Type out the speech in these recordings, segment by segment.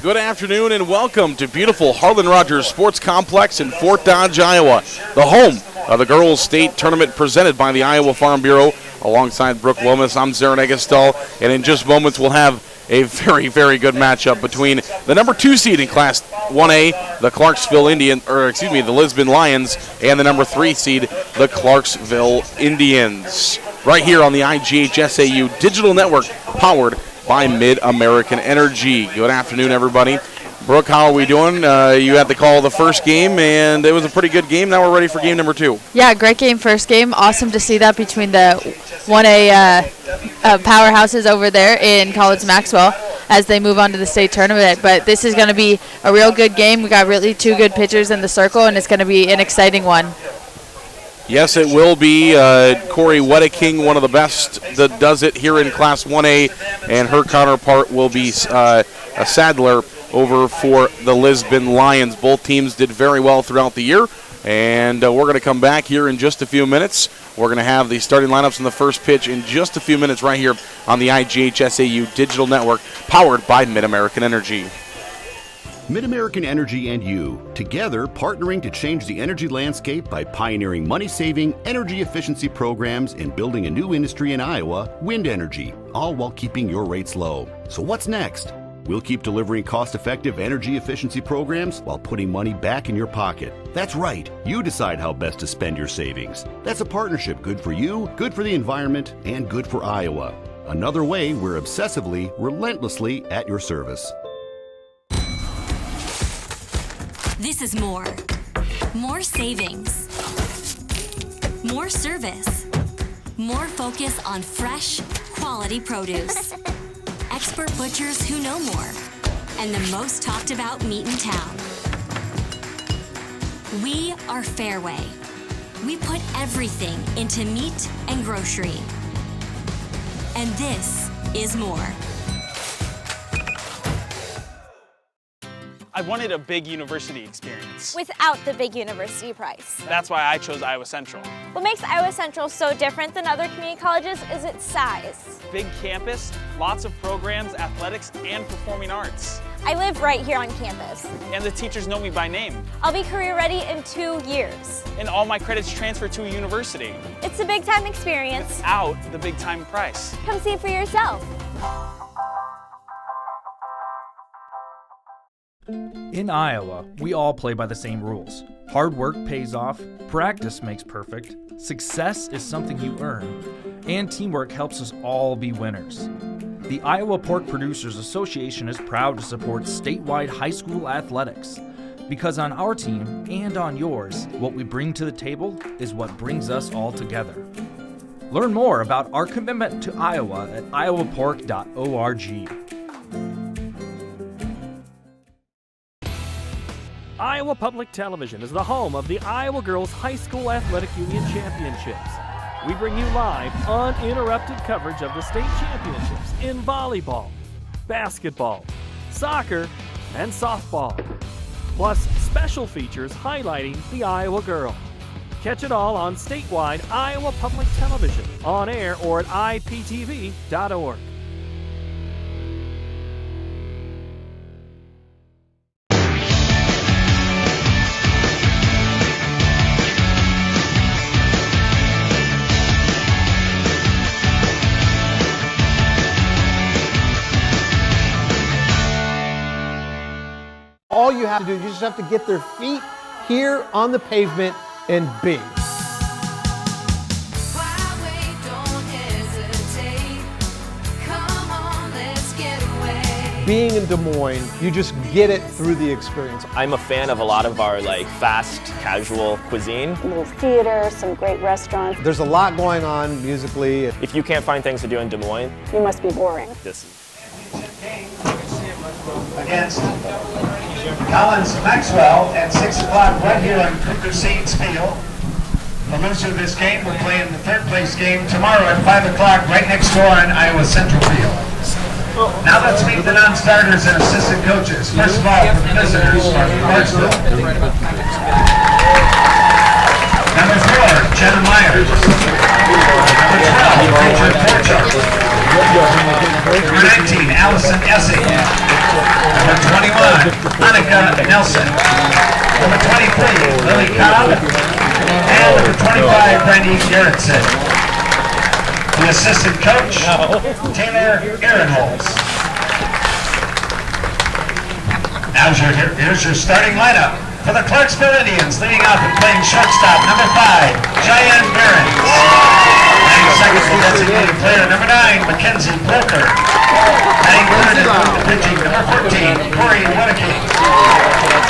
Good afternoon and welcome to beautiful Harlan Rogers Sports Complex in Fort Dodge, Iowa, the home of the Girls State Tournament presented by the Iowa Farm Bureau. Alongside Brooke Wilmus, I'm Ciara Vance, and in just moments we'll have a very, very good matchup between the number 2 seed in Class 1A, the the Lisbon Lions, and the number 3 seed, the Clarksville Indians. Right here on the IGHSAU Digital Network, powered by Mid-American Energy. Good afternoon, everybody. Brooke, how are we doing? You had to call the first game, and it was a pretty good game. Now we're ready for game number 2. Yeah, great game, first game. Awesome to see that between the 1A powerhouses over there in College Maxwell as they move on to the state tournament. But this is going to be a real good game. We got really 2 good pitchers in the circle, and it's going to be an exciting one. Yes, it will be. Corey Wedeking, one of the best that does it here in Class 1A, and her counterpart will be a Sadler over for the Lisbon Lions. Both teams did very well throughout the year, and we're going to come back here in just a few minutes. We're going to have the starting lineups in the first pitch in just a few minutes right here on the IGHSAU Digital Network, powered by Mid-American Energy. Mid-American Energy and you, together partnering to change the energy landscape by pioneering money-saving, energy efficiency programs and building a new industry in Iowa, wind energy, all while keeping your rates low. So what's next? We'll keep delivering cost-effective energy efficiency programs while putting money back in your pocket. That's right. You decide how best to spend your savings. That's a partnership good for you, good for the environment, and good for Iowa. Another way we're obsessively, relentlessly at your service. This is more. More savings. More service. More focus on fresh, quality produce. Expert butchers who know more. And the most talked about meat in town. We are Fairway. We put everything into meat and grocery. And this is more. I wanted a big university experience. Without the big university price. That's why I chose Iowa Central. What makes Iowa Central so different than other community colleges is its size. Big campus, lots of programs, athletics, and performing arts. I live right here on campus. And the teachers know me by name. I'll be career ready in 2 years. And all my credits transfer to a university. It's a big time experience. Without the big time price. Come see it for yourself. In Iowa, we all play by the same rules. Hard work pays off, practice makes perfect, success is something you earn, and teamwork helps us all be winners. The Iowa Pork Producers Association is proud to support statewide high school athletics, because on our team and on yours, what we bring to the table is what brings us all together. Learn more about our commitment to Iowa at iowapork.org. Iowa Public Television is the home of the Iowa Girls High School Athletic Union Championships. We bring you live, uninterrupted coverage of the state championships in volleyball, basketball, soccer, and softball. Plus, special features highlighting the Iowa girl. Catch it all on statewide Iowa Public Television, on air or at iptv.org. All you have to do is you just have to get their feet here on the pavement and bing. Being in Des Moines, you just get it through the experience. I'm a fan of a lot of our fast, casual cuisine. A little theater, some great restaurants. There's a lot going on musically. If you can't find things to do in Des Moines, you must be boring. Against Collins Maxwell at 6 o'clock right here on Cougar Saints Field. The loser of this game will play in the third place game tomorrow at 5 o'clock right next door on Iowa Central Field. Now let's meet the non-starters and assistant coaches. First of all, for the visitors from Clarksville. Number 4, Jenna Myers. Number 12, Richard Porchuk. Number 19, Allison Essing. Number 21, Annika Nelson. Number 23, Lily Cobb. And number 25, Brandy Gerritsen. The assistant coach, Taylor Ehrenholz. Now here's your starting lineup. For the Clarksville Indians, leading off and playing shortstop, number 5, Cheyenne Barons. Batting second, the designated player, number 9, Mackenzie Bloker. Batting third and doing the pitching, number 14, Corey Whittaking.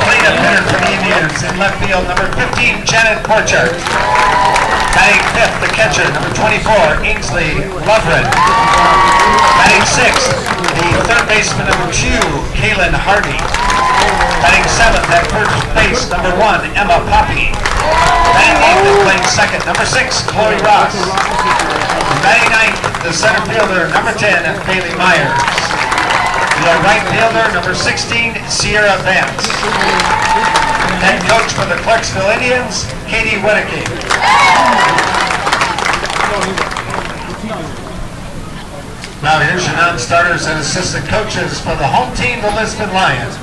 Cleanup hitter for the Indians in left field, number 15, Janet Borchardt. Batting fifth, the catcher, number 24, Ainsley Lovren. Batting sixth, the third baseman, number 2, Kaylin Hardy. Batting seventh at first base, number 1, Emma Poppy. Batting eighth and playing second, number 6, Chloe Ross. Batting ninth, the center fielder, number 10, Bailey Myers. The right fielder, number 16, Ciara Vance. Head coach for the Clarksville Indians, Katie Whittaking. Now here's your non-starters and assistant coaches for the home team, the Lisbon Lions.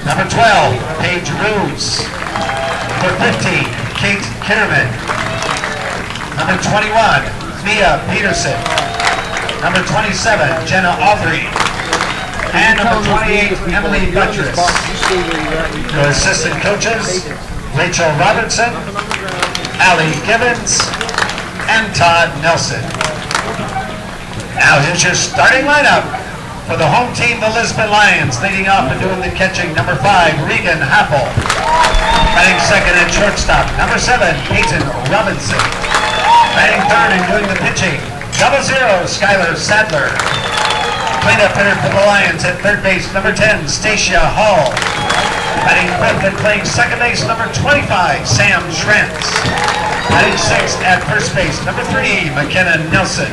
Number 12, Paige Roos. Number 15, Kate Kitterman. Number 21, Mia Peterson. Number 27, Jenna Aubry. And number 28, Emily Buttress. The assistant coaches, Rachel Robertson, Allie Gibbons, and Todd Nelson. Now here's your starting lineup. For the home team, the Lisbon Lions, leading off and doing the catching, number 5, Regan Happel. Batting second at shortstop, number 7, Peyton Robinson. Batting third and doing the pitching, 00, Skylar Sadler. Cleanup hitter for the Lions at third base, number 10, Stacia Hall. Batting fifth and playing second base, number 25, Sam Schrantz. Batting sixth at first base, number 3, McKenna Nelson.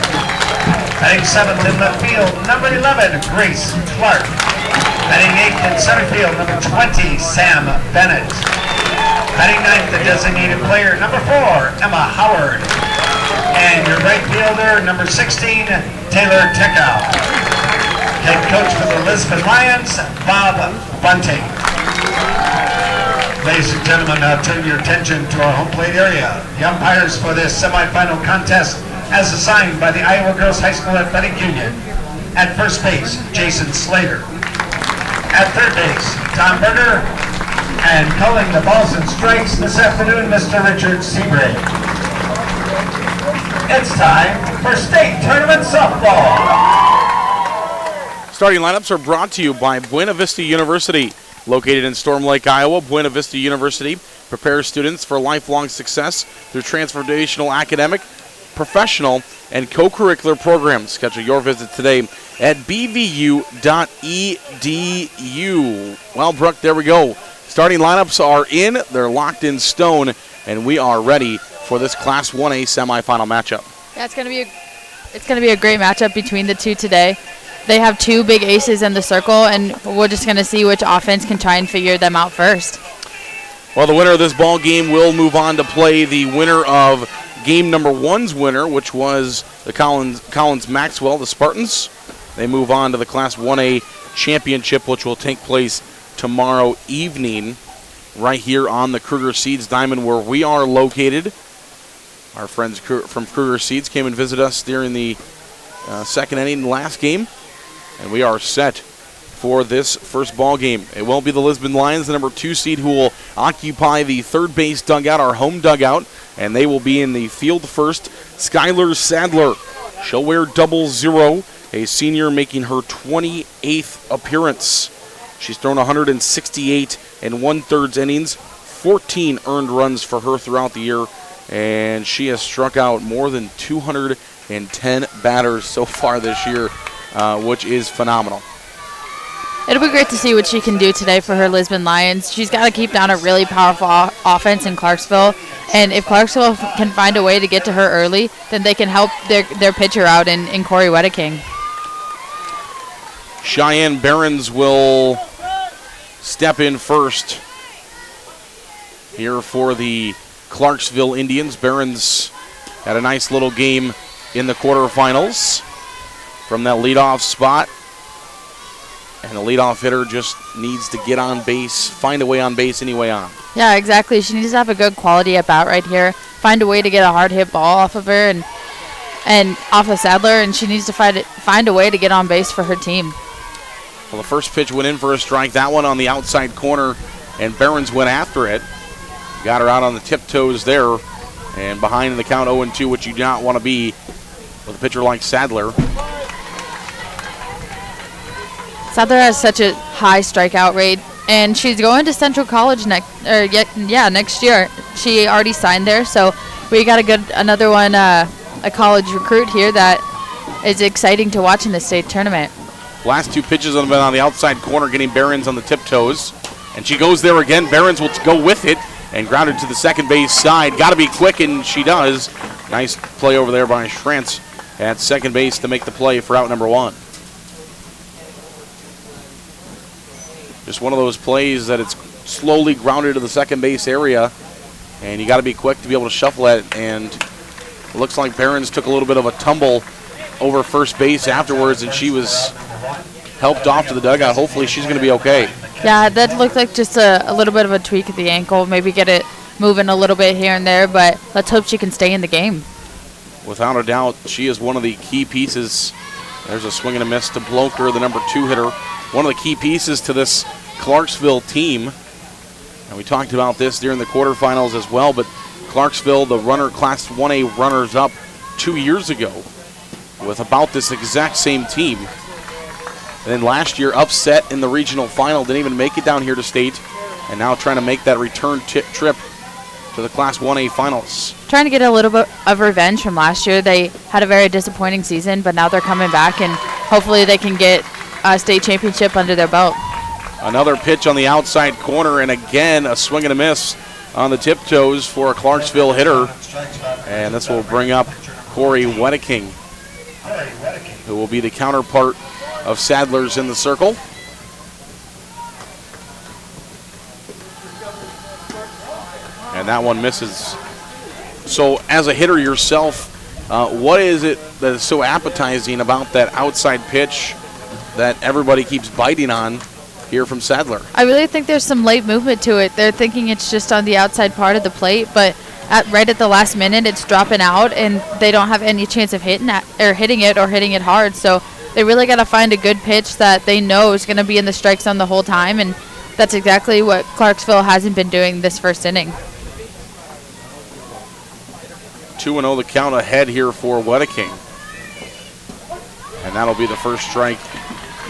Batting seventh in left field, number 11, Grace Clarke. Batting eighth in center field, number 20, Sam Bennett. Batting ninth, the designated player, number 4, Emma Howard. And your right fielder, number 16, Taylor Tickow. Head coach for the Lisbon Lions, Bob Bunting. Ladies and gentlemen, now turn your attention to our home plate area. The umpires for this semifinal contest as assigned by the Iowa Girls High School Athletic Union. At first base, Jason Slater. At third base, Tom Berger. And calling the balls and strikes this afternoon, Mr. Richard Seabrey. It's time for state tournament softball. Starting lineups are brought to you by Buena Vista University. Located in Storm Lake, Iowa, Buena Vista University prepares students for lifelong success through transformational academic, professional, and co-curricular programs. Schedule your visit today at bvu.edu. Well, Brooke, there we go. Starting lineups are in. They're locked in stone, and we are ready for this Class 1A semifinal matchup. Yeah, it's gonna be a great matchup between the two today. They have two big aces in the circle, and we're just going to see which offense can try and figure them out first. Well, the winner of this ball game will move on to play the winner of game number 1's winner, which was the Collins Maxwell, the Spartans. They move on to the Class 1A championship, which will take place tomorrow evening right here on the Kruger Seeds Diamond where we are located. Our friends from Kruger Seeds came and visited us during the second inning last game. And we are set for this first ball game. It will be the Lisbon Lions, the number 2 seed, who will occupy the third base dugout, our home dugout, and they will be in the field first. Skylar Sadler, she'll wear 00, a senior making her 28th appearance. She's thrown 168 and 1/3 innings, 14 earned runs for her throughout the year, and she has struck out more than 210 batters so far this year. Which is phenomenal. It'll be great to see what she can do today for her Lisbon Lions. She's got to keep down a really powerful offense in Clarksville, and if Clarksville can find a way to get to her early, then they can help their pitcher out in Corey Whittaking. Cheyenne Barons will step in first here for the Clarksville Indians. Barons had a nice little game in the quarterfinals from that leadoff spot. And the leadoff hitter just needs to get on base, find a way on base any way on. Yeah, exactly. She needs to have a good quality at bat right here. Find a way to get a hard hit ball off of her and off of Sadler, and she needs to find a way to get on base for her team. Well, the first pitch went in for a strike. That one on the outside corner, and Behrens went after it. Got her out on the tiptoes there, and behind in the count 0-2, which you do not want to be with a pitcher like Sadler. Sadler has such a high strikeout rate, and she's going to Central College next year. She already signed there, so we got another one, a college recruit here that is exciting to watch in the state tournament. Last two pitches have been on the outside corner, getting Behrens on the tiptoes, and she goes there again. Behrens will go with it and ground it to the second base side. Got to be quick, and she does. Nice play over there by Schrantz at second base to make the play for out number one. Just one of those plays that it's slowly grounded to the second base area, and you got to be quick to be able to shuffle it. And it looks like Behrens took a little bit of a tumble over first base afterwards, and she was helped off to the dugout. Hopefully she's going to be okay. Yeah, that looked like just a little bit of a tweak at the ankle. Maybe get it moving a little bit here and there, but let's hope she can stay in the game. Without a doubt, she is one of the key pieces. There's a swing and a miss to Blonker, the number 2 hitter. One of the key pieces to this Clarksville team. And we talked about this during the quarterfinals as well, but Clarksville, the Class 1A runners-up 2 years ago with about this exact same team. And then last year, upset in the regional final, didn't even make it down here to state, and now trying to make that return trip to the Class 1A finals. Trying to get a little bit of revenge from last year. They had a very disappointing season, but now they're coming back, and hopefully they can get a state championship under their belt. Another pitch on the outside corner, and again a swing and a miss on the tiptoes for a Clarksville hitter. And this will bring up Corey Wedeking, who will be the counterpart of Sadler's in the circle. And that one misses. So as a hitter yourself, what is it that is so appetizing about that outside pitch that everybody keeps biting on here from Sadler? I really think there's some late movement to it. They're thinking it's just on the outside part of the plate, but right at the last minute it's dropping out, and they don't have any chance of hitting it hard. So they really got to find a good pitch that they know is going to be in the strike zone the whole time, and that's exactly what Clarksville hasn't been doing this first inning. 2-0 the count ahead here for Wedeking. And that'll be the first strike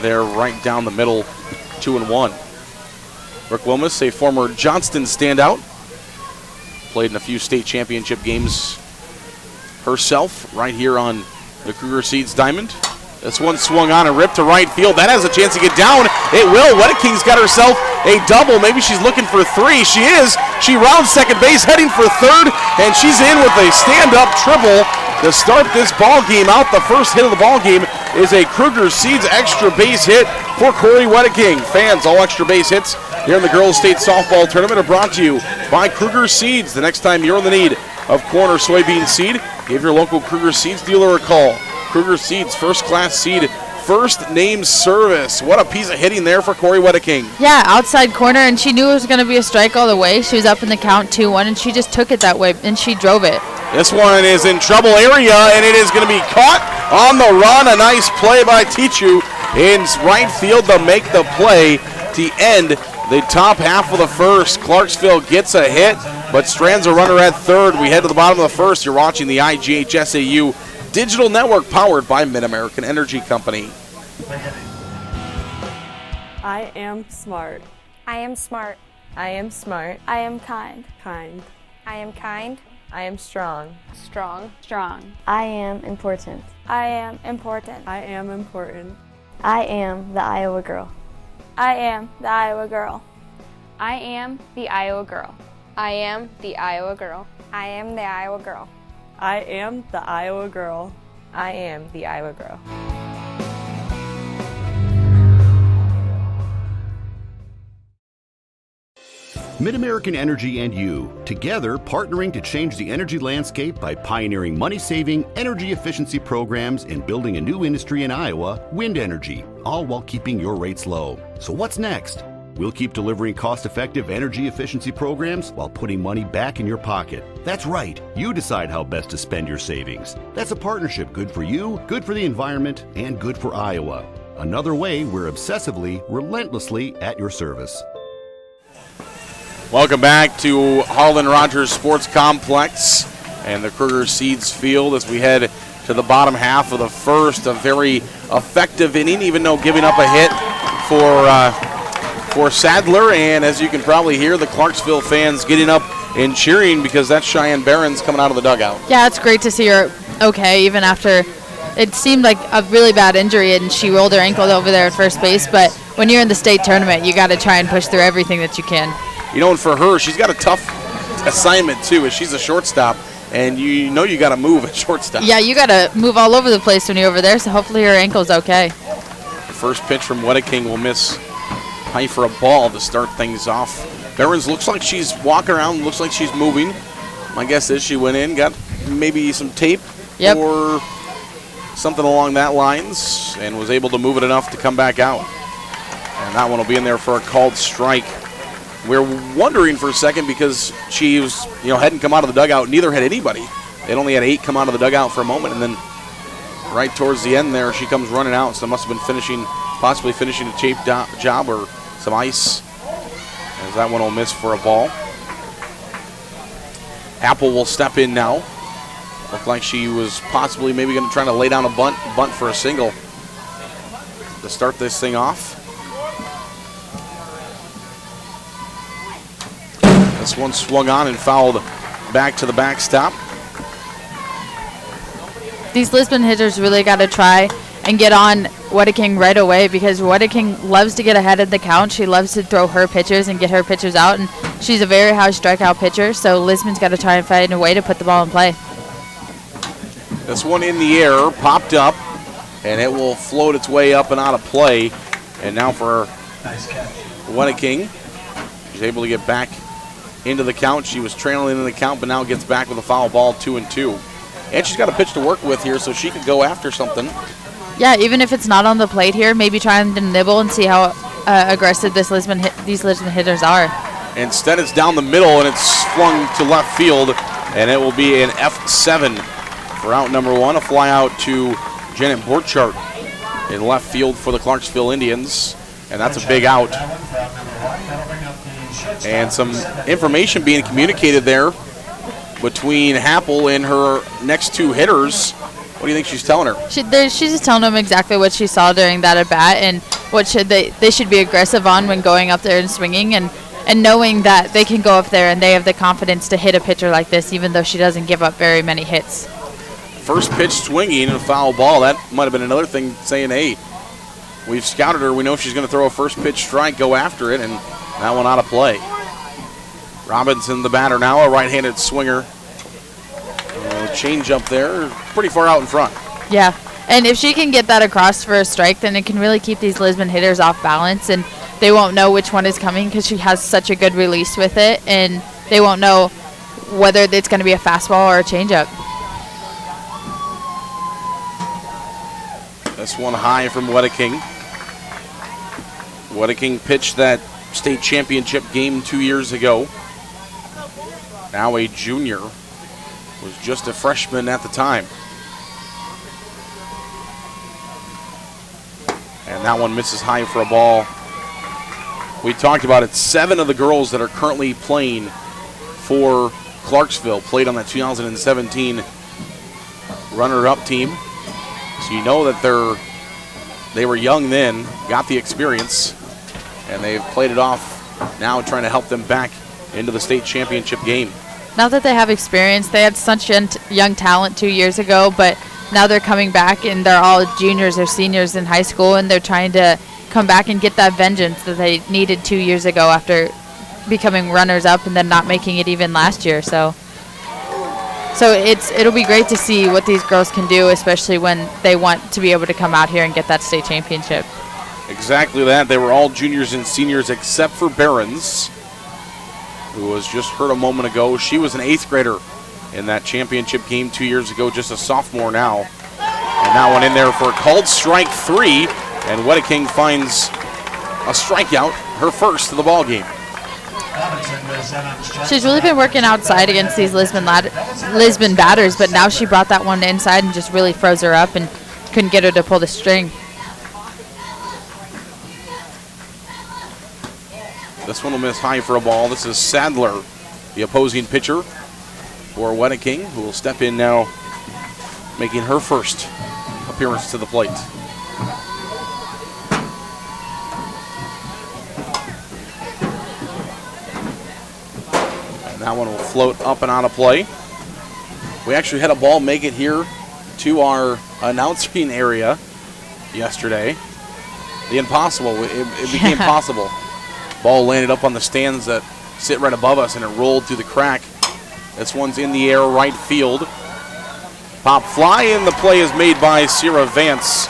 there right down the middle, 2-1. Brooke Wilmus, a former Johnston standout, played in a few state championship games herself right here on the Kruger Seeds Diamond. This one swung on and ripped to right field. That has a chance to get down. It will. Wedeking's got herself a double. Maybe she's looking for 3. She is. She rounds second base, heading for third, and she's in with a stand-up triple to start this ball game out. The first hit of the ball game is a Kruger Seeds extra base hit for Corey Wedeking. Fans, all extra base hits here in the Girls State Softball Tournament are brought to you by Kruger Seeds. The next time you're in the need of corn or soybean seed, give your local Kruger Seeds dealer a call. Kruger Seeds, first-class seed, first name service. What a piece of hitting there for Corey Wedeking. Yeah, outside corner, and she knew it was going to be a strike all the way. She was up in the count 2-1, and she just took it that way, and she drove it. This one is in trouble area, and it is going to be caught on the run. A nice play by Tichu in right field to make the play to end the top half of the first. Clarksville gets a hit, but strands a runner at third. We head to the bottom of the first. You're watching the IGHSAU Digital Network powered by Mid-American Energy Company. I am smart. I am smart. I am smart. I am kind. Kind. I am kind. I am strong. Strong. Strong. I am important. I am important. I am important. I am the Iowa girl. I am the Iowa girl. I am the Iowa girl. I am the Iowa girl. I am the Iowa girl. I am the Iowa girl. I am the Iowa girl. Mid-American Energy and you, together partnering to change the energy landscape by pioneering money-saving, energy efficiency programs and building a new industry in Iowa, wind energy, all while keeping your rates low. So what's next? We'll keep delivering cost-effective energy efficiency programs while putting money back in your pocket. That's right. You decide how best to spend your savings. That's a partnership good for you, good for the environment, and good for Iowa. Another way we're obsessively, relentlessly at your service. Welcome back to Harlan Rogers Sports Complex and the Kruger Seeds Field as we head to the bottom half of the first. A very effective inning, even though giving up a hit for Sadler. And as you can probably hear, the Clarksville fans getting up and cheering because that's Cheyenne Barron's coming out of the dugout. Yeah, it's great to see her okay, even after it seemed like a really bad injury and she rolled her ankle over there at first base. But when you're in the state tournament, you got to try and push through everything that you can. You know, and for her, she's got a tough assignment, too, as she's a shortstop, and you know you got to move at shortstop. Yeah, you got to move all over the place when you're over there, so hopefully her ankle's okay. The first pitch from Wedeking will miss high for a ball to start things off. Barron's looks like she's walking around, looks like she's moving. My guess is she went in, got maybe some tape or something along that lines, and was able to move it enough to come back out. And that one will be in there for a called strike. We're wondering for a second because she was, hadn't come out of the dugout. Neither had anybody. They'd only had 8 come out of the dugout for a moment, and then right towards the end there, she comes running out. So must have been possibly finishing a tape job or some ice. As that one will miss for a ball. Apple will step in now. Looked like she was possibly maybe going to try to lay down a bunt for a single to start this thing off. This one swung on and fouled back to the backstop. These Lisbon hitters really got to try and get on Wedeking right away because Wedeking loves to get ahead of the count. She loves to throw her pitchers and get her pitchers out, and she's a very high strikeout pitcher, so Lisbon's got to try and find a way to put the ball in play. This one in the air, popped up, and it will float its way up and out of play. And now for Wedeking, she's able to get back into the count. She was trailing in the count, but now gets back with a foul ball, 2-2. And she's got a pitch to work with here, so she could go after something. Yeah, even if it's not on the plate here, maybe trying to nibble and see how aggressive these Lisbon hitters are. Instead, it's down the middle, and it's flung to left field, and it will be an F7 for out number 1, a fly out to Janet Borchardt in left field for the Clarksville Indians, and that's a big out. And some information being communicated there between Happel and her next 2 hitters. What do you think she's telling her? She's just telling them exactly what she saw during that at bat and what they should be aggressive on when going up there and swinging, and knowing that they can go up there and they have the confidence to hit a pitcher like this, even though she doesn't give up very many hits. First pitch swinging and a foul ball. That might have been another thing saying, hey, we've scouted her. We know she's going to throw a first pitch strike, go after it, and that one out of play. Robinson, the batter now, a right-handed swinger. Change up there, pretty far out in front. Yeah, and if she can get that across for a strike, then it can really keep these Lisbon hitters off balance, and they won't know which one is coming because she has such a good release with it, and they won't know whether it's going to be a fastball or a changeup. This one high from Wedeking. Wedeking pitched that state championship game 2 years ago. Now a junior. Was just a freshman at the time. And that one misses high for a ball. We talked about it. 7 of the girls that are currently playing for Clarksville played on that 2017 runner-up team. So you know that they were young then, got the experience, and they've played it off now trying to help them back into the state championship game. Now that they have experience, they had such young talent 2 years ago, but now they're coming back and they're all juniors or seniors in high school, and they're trying to come back and get that vengeance that they needed 2 years ago after becoming runners-up and then not making it even last year. So it'll be great to see what these girls can do, especially when they want to be able to come out here and get that state championship. Exactly that. They were all juniors and seniors except for Barron's. who was just heard a moment ago. She was an 8th grader in that championship game 2 years ago, just a sophomore now. And that one in there for a called strike 3, and Wedeking finds a strikeout, her first of the ball game. She's really been working outside against these Lisbon batters, but now she brought that one inside and just really froze her up and couldn't get her to pull the string. This one will miss high for a ball. This is Sadler, the opposing pitcher for Wedeking, who will step in now, making her first appearance to the plate. And that one will float up and out of play. We actually had a ball make it here to our announcing area yesterday. The impossible, it became possible. Ball landed up on the stands that sit right above us, and it rolled through the crack. This one's in the air, right field. Pop fly, and the play is made by Ciara Vance.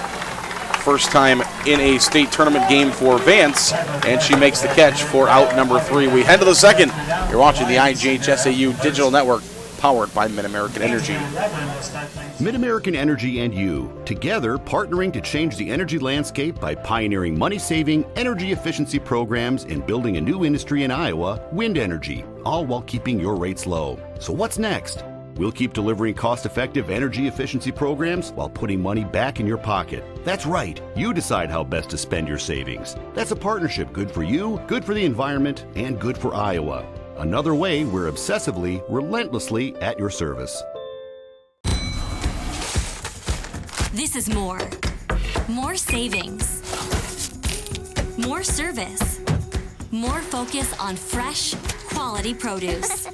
First time in a state tournament game for Vance, and she makes the catch for out number 3. We head to the second. You're watching the IGHSAU Digital Network, powered by Mid-American Energy. Mid-American Energy and you, together partnering to change the energy landscape by pioneering money-saving, energy efficiency programs and building a new industry in Iowa, wind energy, all while keeping your rates low. So what's next? We'll keep delivering cost-effective energy efficiency programs while putting money back in your pocket. That's right, you decide how best to spend your savings. That's a partnership good for you, good for the environment, and good for Iowa. Another way we're obsessively, relentlessly at your service. This is more. More savings. More service. More focus on fresh, quality produce.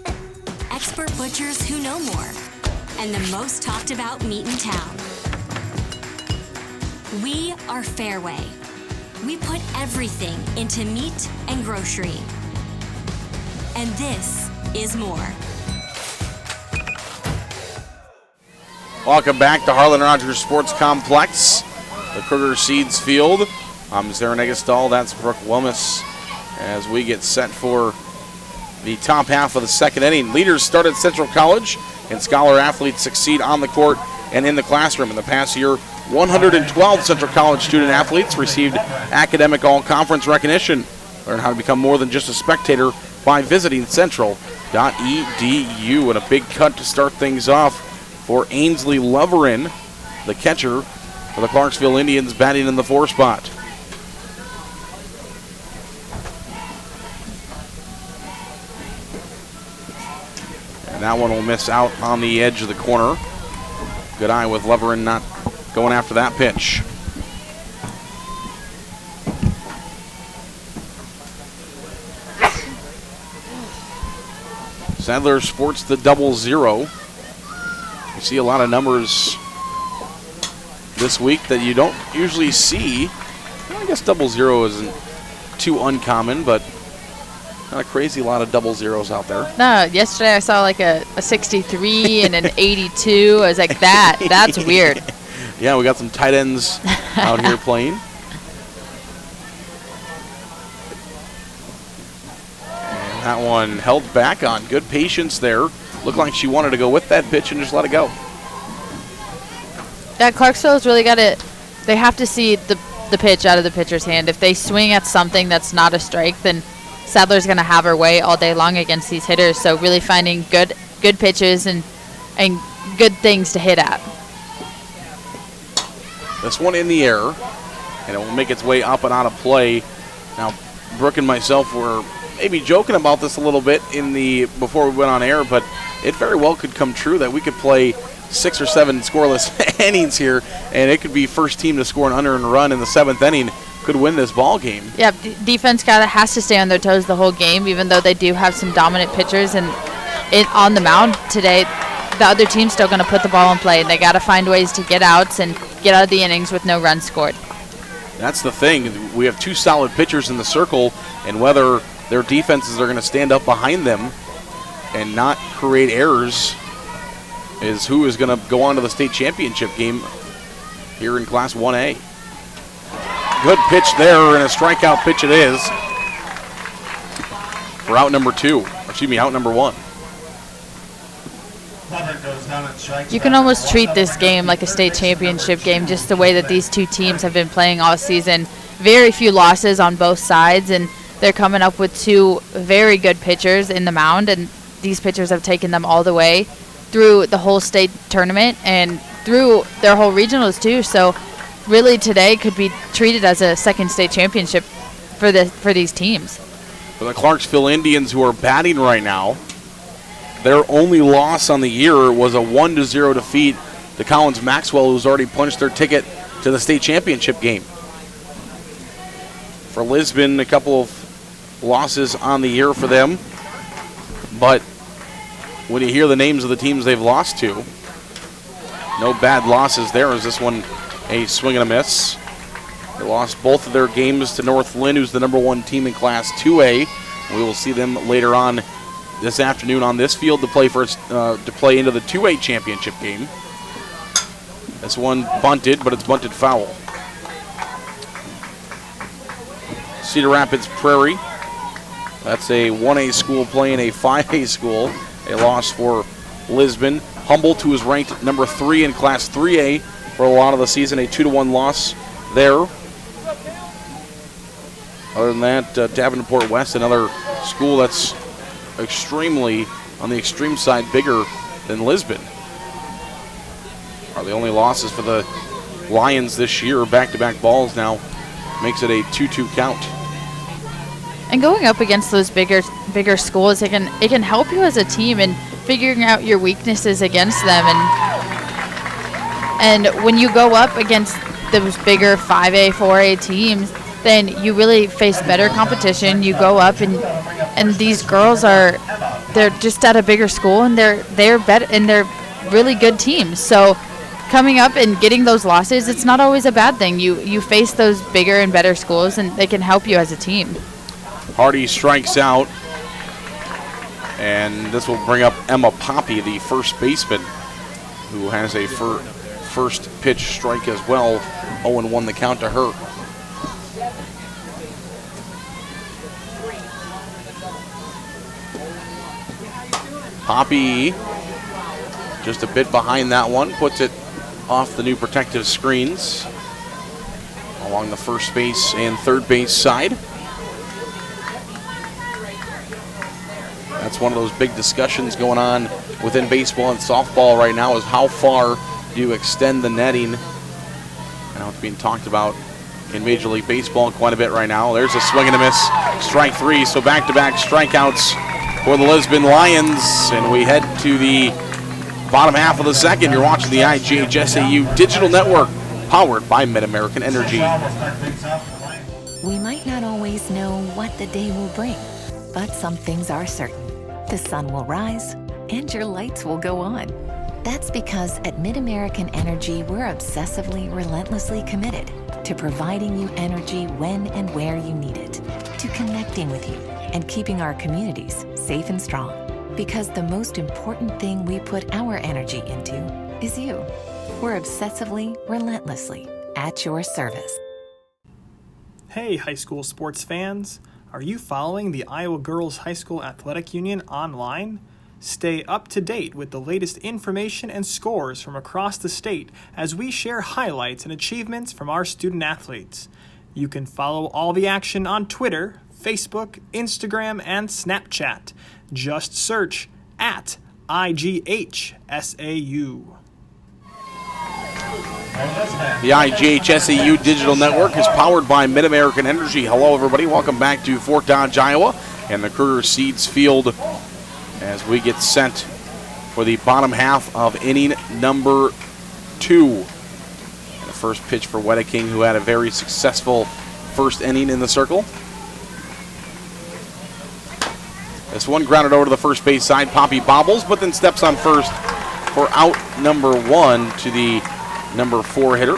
Expert butchers who know more. And the most talked about meat in town. We are Fairway. We put everything into meat and grocery. And this is more. Welcome back to Harlan Rogers Sports Complex, the Kruger Seeds Field. I'm Sarah Negestal, that's Brooke Wilmus, as we get set for the top half of the second inning. Leaders start at Central College, and scholar athletes succeed on the court and in the classroom. In the past year, 112 Central College student athletes received academic all-conference recognition. Learn how to become more than just a spectator by visiting central.edu. And a big cut to start things off for Ainsley Leverin, the catcher for the Clarksville Indians, batting in the 4 spot. And that one will miss out on the edge of the corner. Good eye with Leverin not going after that pitch. Sadler sports the 00. You see a lot of numbers this week that you don't usually see. I guess 00 isn't too uncommon, but not a crazy lot of 00s out there. No, yesterday I saw like a 63 and an 82. I was like, that's weird. Yeah, we got some tight ends out here playing. And that one held back on. Good patience there. Looked like she wanted to go with that pitch and just let it go. Yeah, Clarksville's really got it. They have to see the pitch out of the pitcher's hand. If they swing at something that's not a strike, then Sadler's going to have her way all day long against these hitters. So really finding good pitches and good things to hit at. This one in the air, and it will make its way up and out of play. Now, Brooke and myself were maybe joking about this a little bit before we went on air, but it very well could come true that we could play 6 or 7 scoreless innings here, and it could be first team to score an unearned run in the 7th inning could win this ball game. Yeah, defense has to stay on their toes the whole game, even though they do have some dominant pitchers and on the mound today. The other team's still going to put the ball in play, and they got to find ways to get outs and get out of the innings with no runs scored. That's the thing. We have 2 solid pitchers in the circle, and whether their defenses are going to stand up behind them and not create errors is who is going to go on to the state championship game here in Class 1A. Good pitch there, and a strikeout pitch it is for out number 2, out number 1. You can almost treat this game like a state championship game, just the way that these two teams have been playing all season. Very few losses on both sides, and they're coming up with 2 very good pitchers in the mound, and these pitchers have taken them all the way through the whole state tournament and through their whole regionals too. So really today could be treated as a second state championship for these teams. For the Clarksville Indians, who are batting right now, their only loss on the year was a 1-0 defeat to Collins Maxwell, who's already punched their ticket to the state championship game. For Lisbon, a couple of losses on the year for them, but when you hear the names of the teams they've lost to, no bad losses there. Is this one a swing and a miss? They lost both of their games to North Lynn, who's the number 1 team in Class 2A. We will see them later on this afternoon on this field to play into the 2A championship game. This one bunted, but it's bunted foul. Cedar Rapids Prairie. That's a 1A school playing a 5A school. A loss for Lisbon. Humboldt, who is ranked number 3 in Class 3A for a lot of the season, a 2-1 loss there. Other than that, Davenport West, another school that's extremely, on the extreme side, bigger than Lisbon. Are the only losses for the Lions this year. Back-to-back balls now makes it a 2-2 count. And going up against those bigger schools, it can help you as a team in figuring out your weaknesses against them. And when you go up against those bigger 5A, 4A teams, then you really face better competition. You go up and these girls they're just at a bigger school, and they're better, and they're really good teams. So coming up and getting those losses, it's not always a bad thing. You face those bigger and better schools, and they can help you as a team. Hardy strikes out, and this will bring up Emma Poppy, the first baseman, who has a first pitch strike as well. 0-1 the count to her. Poppy just a bit behind that one, puts it off the new protective screens along the first base and third base side. That's one of those big discussions going on within baseball and softball right now, is how far do you extend the netting? I know it's being talked about in Major League Baseball quite a bit right now. There's a swing and a miss, strike 3, so back-to-back strikeouts for the Lisbon Lions, and we head to the bottom half of the second. You're watching the IGHSAU Digital Network, powered by Mid-American Energy. We might not always know what the day will bring, but some things are certain. The sun will rise and your lights will go on. That's because at Mid-American Energy, we're obsessively, relentlessly committed to providing you energy when and where you need it, to connecting with you and keeping our communities safe and strong. Because the most important thing we put our energy into is you. We're obsessively, relentlessly at your service. Hey, high school sports fans. Are you following the Iowa Girls High School Athletic Union online? Stay up to date with the latest information and scores from across the state as we share highlights and achievements from our student athletes. You can follow all the action on Twitter, Facebook, Instagram, and Snapchat. Just search at IGHSAU. The IGHSAU Digital Network is powered by Mid-American Energy. Hello, everybody. Welcome back to Fort Dodge, Iowa, and the Kruger Seeds Field as we get set for the bottom half of inning number 2. And the first pitch for Wedeking, who had a very successful first inning in the circle. This one grounded over to the first base side. Poppy bobbles, but then steps on first for out number 1 to the number 4 hitter.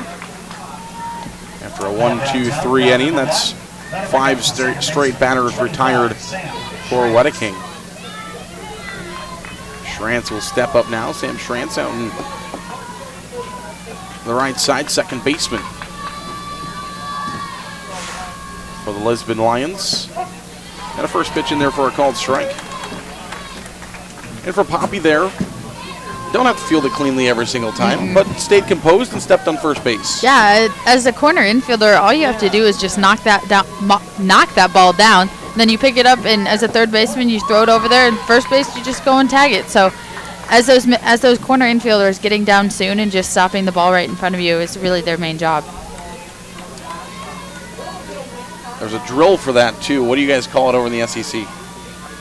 After a 1-2-3 inning, that's 5 straight batters retired for Wedeking. Schrantz will step up now. Sam Schrantz out on the right side, second baseman for the Lisbon Lions. And a first pitch in there for a called strike. And for Poppy there, don't have to field it cleanly every single time, but stayed composed and stepped on first base. Yeah, as a corner infielder, all you have to do is just knock that ball down. Then you pick it up, and as a third baseman, you throw it over there. And first base, you just go and tag it. So, as those corner infielders, getting down soon and just stopping the ball right in front of you is really their main job. There's a drill for that too. What do you guys call it over in the SEC?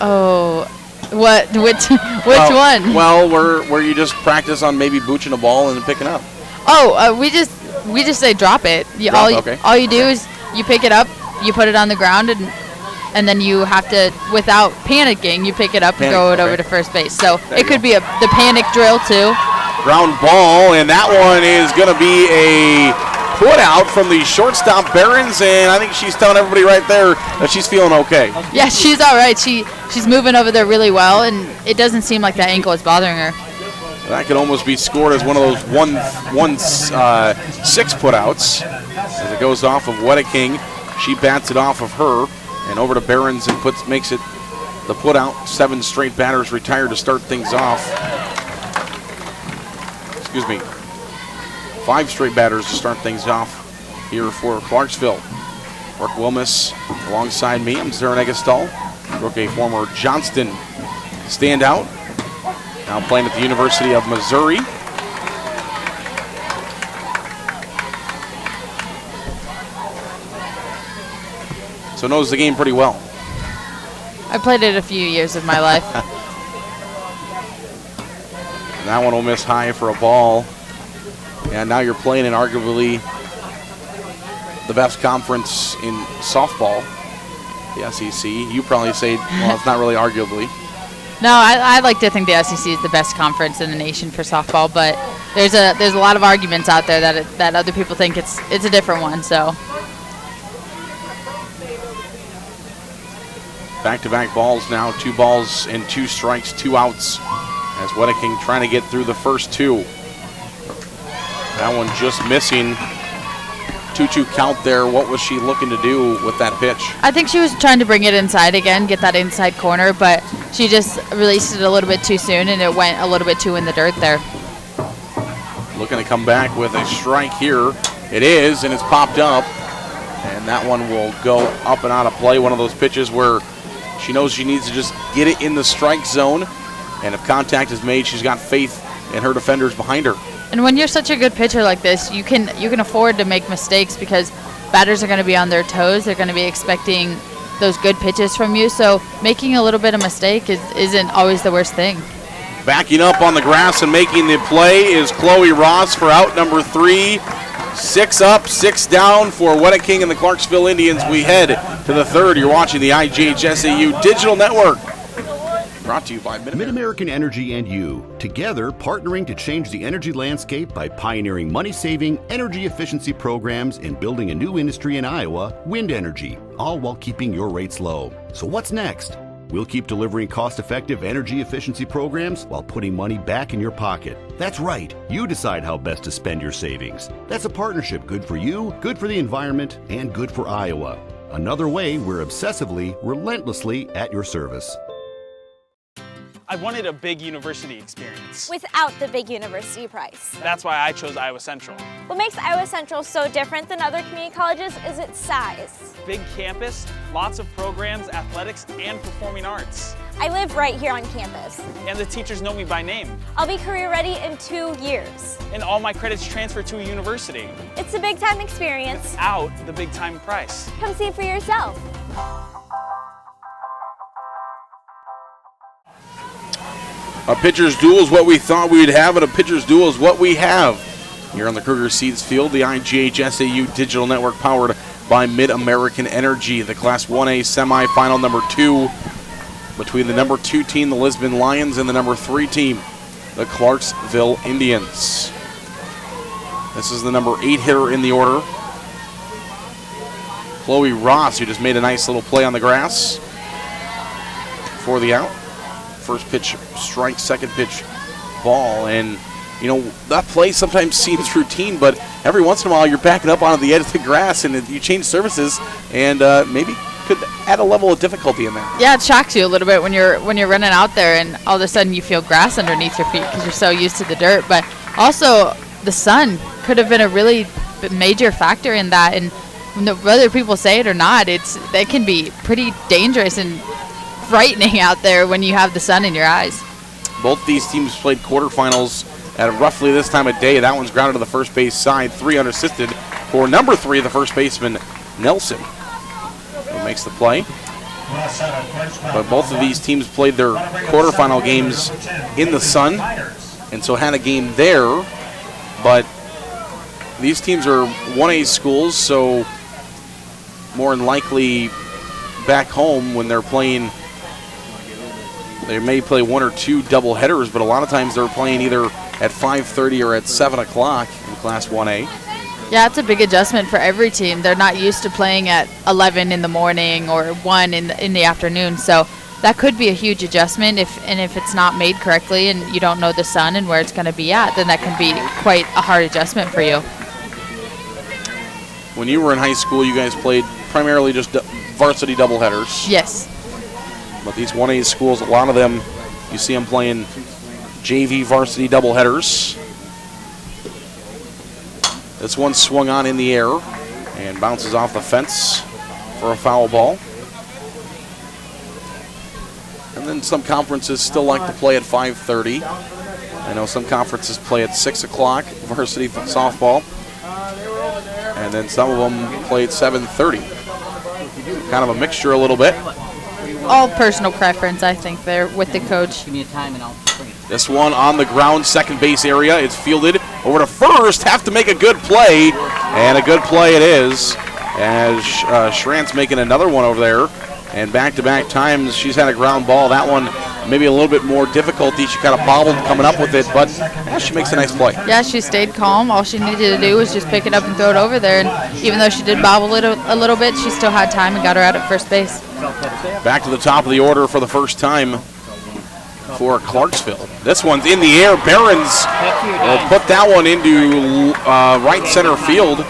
Oh, what? Which one? Well, where you just practice on maybe booching a ball and picking up. Oh, we just say drop it. Okay. All you do is you pick it up, you put it on the ground, and then you have to, without panicking, you pick it up and throw it over to first base. So it could be the panic drill too. Ground ball, and that one is going to be a put out from the shortstop Behrens, and I think she's telling everybody right there that she's feeling okay. Yeah, she's all right. She's moving over there really well, and it doesn't seem like that ankle is bothering her. That could almost be scored as one of those 1-6 put-outs as it goes off of Wedeking. She bats it off of her and over to Behrens and makes it the put-out. 7 straight batters retired to start things off. Excuse me. 5 straight batters to start things off here for Clarksville. Brooke Wilmus alongside me. I'm Ciara Vance. Brooke, a former Johnston standout. Now playing at the University of Missouri. So knows the game pretty well. I played it a few years of my life. And that one will miss high for a ball. And now you're playing in arguably the best conference in softball, the SEC. You probably say, well, it's not really arguably. No, I like to think the SEC is the best conference in the nation for softball, but there's a lot of arguments out there that other people think it's a different one. So back-to-back balls now, 2 balls and 2 strikes, 2 outs as Wedeking trying to get through the first 2. That one just missing. 2-2 count there. What was she looking to do with that pitch? I think she was trying to bring it inside again, get that inside corner, but she just released it a little bit too soon, and it went a little bit too in the dirt there. Looking to come back with a strike here. It is, and it's popped up. And that one will go up and out of play. One of those pitches where she knows she needs to just get it in the strike zone. And if contact is made, she's got faith in her defenders behind her. And when you're such a good pitcher like this, you can afford to make mistakes because batters are going to be on their toes. They're going to be expecting those good pitches from you. So making a little bit of mistake isn't always the worst thing. Backing up on the grass and making the play is Chloe Ross for out number 3. 6 up, 6 down for Wedeking and the Clarksville Indians. We head to the 3rd. You're watching the IGHSAU Digital Network. Brought to you by Mid-American Energy and you, together partnering to change the energy landscape by pioneering money-saving, energy efficiency programs and building a new industry in Iowa, wind energy, all while keeping your rates low. So what's next? We'll keep delivering cost-effective energy efficiency programs while putting money back in your pocket. That's right, you decide how best to spend your savings. That's a partnership good for you, good for the environment, and good for Iowa. Another way we're obsessively, relentlessly at your service. I wanted a big university experience. Without the big university price. That's why I chose Iowa Central. What makes Iowa Central so different than other community colleges is its size. Big campus, lots of programs, athletics, and performing arts. I live right here on campus. And the teachers know me by name. I'll be career ready in 2 years. And all my credits transfer to a university. It's a big time experience. Without the big time price. Come see it for yourself. A pitcher's duel is what we thought we'd have, and a pitcher's duel is what we have. Here on the Kruger Seeds Field, the IGHSAU Digital Network powered by Mid-American Energy. The Class 1A semifinal number 2 between the number 2 team, the Lisbon Lions, and the number 3 team, the Clarksville Indians. This is the number 8 hitter in the order, Chloe Ross, who just made a nice little play on the grass for the out. First pitch strike, second pitch ball, and you know that play sometimes seems routine, but every once in a while you're backing up onto the edge of the grass and you change surfaces, and maybe could add a level of difficulty in there. Yeah, it shocks you a little bit when you're running out there and all of a sudden you feel grass underneath your feet because you're so used to the dirt. But also the sun could have been a really major factor in that. And whether people say it or not, it can be pretty dangerous and frightening out there when you have the sun in your eyes. Both these teams played quarterfinals at roughly this time of day. That one's grounded to the first base side, 3 unassisted for number 3, the first baseman, Nelson, who makes the play. But both of these teams played their quarterfinal games in the sun, and so had a game there. But these teams are 1A schools, so more than likely back home when they're playing, they may play 1 or 2 double headers, but a lot of times they're playing either at 5:30 or at 7 o'clock in Class 1A. Yeah, it's a big adjustment for every team. They're not used to playing at 11 in the morning or 1 in the afternoon, so that could be a huge adjustment. If it's not made correctly and you don't know the sun and where it's going to be at, then that can be quite a hard adjustment for you. When you were in high school, you guys played primarily just varsity doubleheaders. Yes. But these 1A schools, a lot of them, you see them playing JV varsity doubleheaders. This one swung on in the air and bounces off the fence for a foul ball. And then some conferences still like to play at 5:30. I know some conferences play at 6 o'clock, varsity softball. And then some of them play at 7:30. Kind of a mixture a little bit. All personal preference, I think, there with the coach. Give me a time and I'll bring it. This one on the ground, second base area. It's fielded over to first. Have to make a good play, and a good play it is, as Schrantz making another one over there. And back-to-back times she's had a ground ball. That one maybe a little bit more difficulty. She kind of bobbled coming up with it, but she makes a nice play. Yeah, she stayed calm. All she needed to do was just pick it up and throw it over there. And even though she did bobble it a little bit, she still had time and got her out at first base. Back to the top of the order for the first time for Clarksville. This one's in the air. Behrens will put that one into right center field,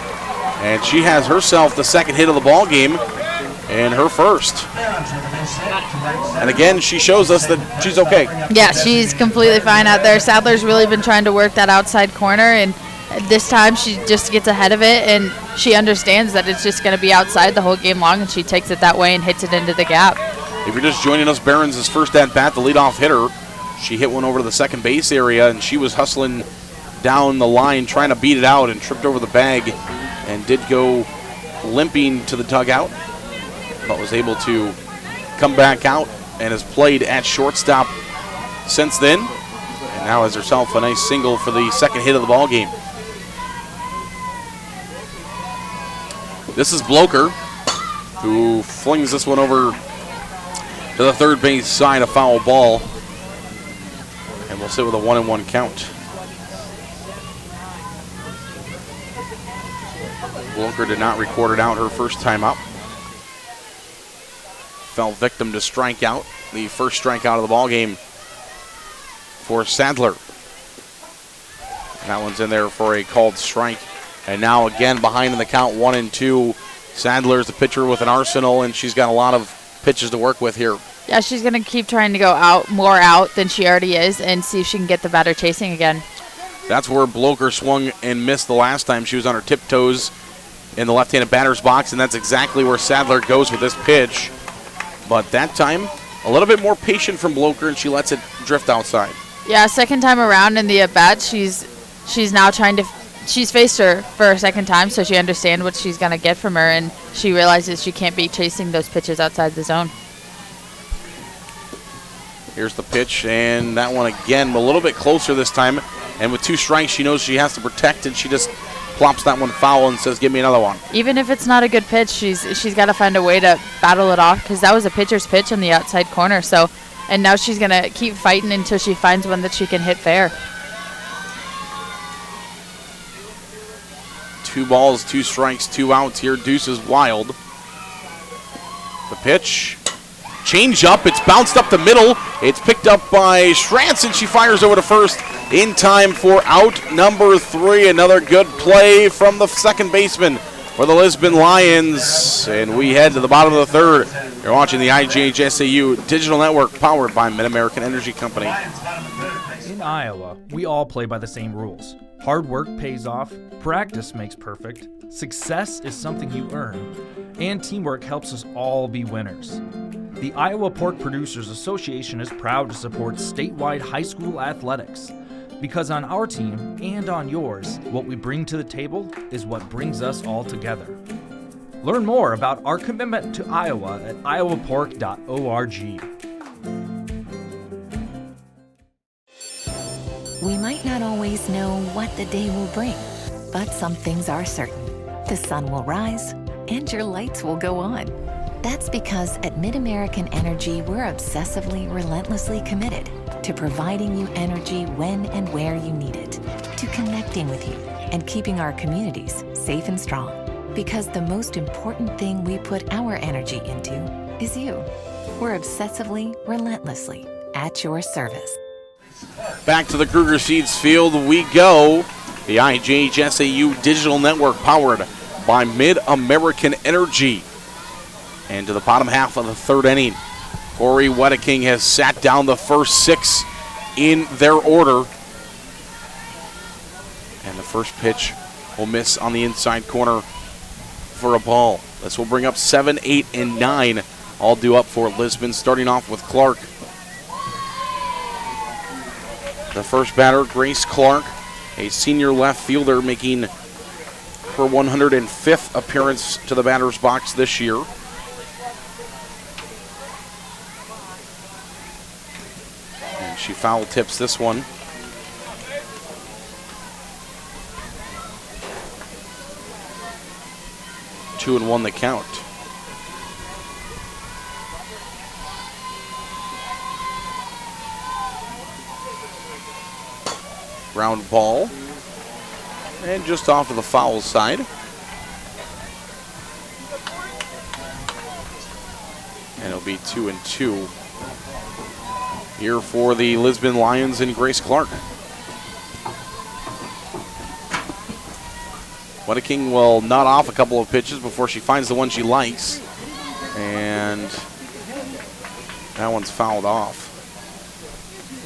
and she has herself the second hit of the ball game and her first. And again, she shows us that she's okay. Yeah, she's completely fine out there. Sadler's really been trying to work that outside corner, and this time she just gets ahead of it, and she understands that it's just going to be outside the whole game long, and she takes it that way and hits it into the gap. If you're just joining us, Behrens' first at-bat, the leadoff hitter. She hit one over to the second base area, and she was hustling down the line trying to beat it out and tripped over the bag and did go limping to the dugout, but was able to come back out and has played at shortstop since then, and now has herself a nice single for the second hit of the ball game. This is Blocher, who flings this one over to the third base side, a foul ball, and we'll sit with a 1-1 count. Blocher did not record it out her first time up. Fell victim to strikeout, the first strikeout of the ball game for Sadler. And that one's in there for a called strike. And now again behind in the count, 1-2. Sadler's the pitcher with an arsenal, and she's got a lot of pitches to work with here. Yeah, she's going to keep trying to go more out than she already is and see if she can get the batter chasing again. That's where Blocher swung and missed the last time. She was on her tiptoes in the left-handed batter's box, and that's exactly where Sadler goes with this pitch. But that time, a little bit more patient from Blocher, and she lets it drift outside. Yeah, second time around in the at-bat, she's now trying to... She's faced her for a second time, so she understands what she's going to get from her, and she realizes she can't be chasing those pitches outside the zone. Here's the pitch, and that one again, a little bit closer this time. And with 2 strikes, she knows she has to protect, and she just plops that one foul and says, give me another one. Even if it's not a good pitch, she's got to find a way to battle it off, because that was a pitcher's pitch on the outside corner. So, and now she's going to keep fighting until she finds one that she can hit fair. 2 balls, 2 strikes, 2 outs here. Deuce is wild. The pitch. Change up. It's bounced up the middle. It's picked up by Schrantz, and she fires over to first in time for out number 3. Another good play from the second baseman. for the Lisbon Lions. And we head to the bottom of the third. You're watching the IGHSAU Digital Network powered by Mid-American Energy Company. In Iowa, we all play by the same rules. Hard work pays off, practice makes perfect, success is something you earn, and teamwork helps us all be winners. The Iowa Pork Producers Association is proud to support statewide high school athletics. Because on our team and on yours, what we bring to the table is what brings us all together. Learn more about our commitment to Iowa at iowapork.org. We might not always know what the day will bring, but some things are certain. The sun will rise and your lights will go on. That's because at Mid-American Energy, we're obsessively, relentlessly committed to providing you energy when and where you need it, to connecting with you and keeping our communities safe and strong. Because the most important thing we put our energy into is you. We're obsessively, relentlessly at your service. Back to the Kruger Seeds field we go. The IGHSAU Digital Network powered by Mid-American Energy. And to the bottom half of the third inning, Corey Wedeking has sat down the first 6 in their order. And the first pitch will miss on the inside corner for a ball. This will bring up 7, 8, and 9, all due up for Lisbon, starting off with Clarke. The first batter, Grace Clarke, a senior left fielder making her 105th appearance to the batter's box this year. And she foul tips this one. Two and 1 the count. Ground ball. And just off to the foul side. And it'll be 2 and 2 here for the Lisbon Lions and Grace Clarke. Wedeking will nod off a couple of pitches before she finds the one she likes. And that one's fouled off.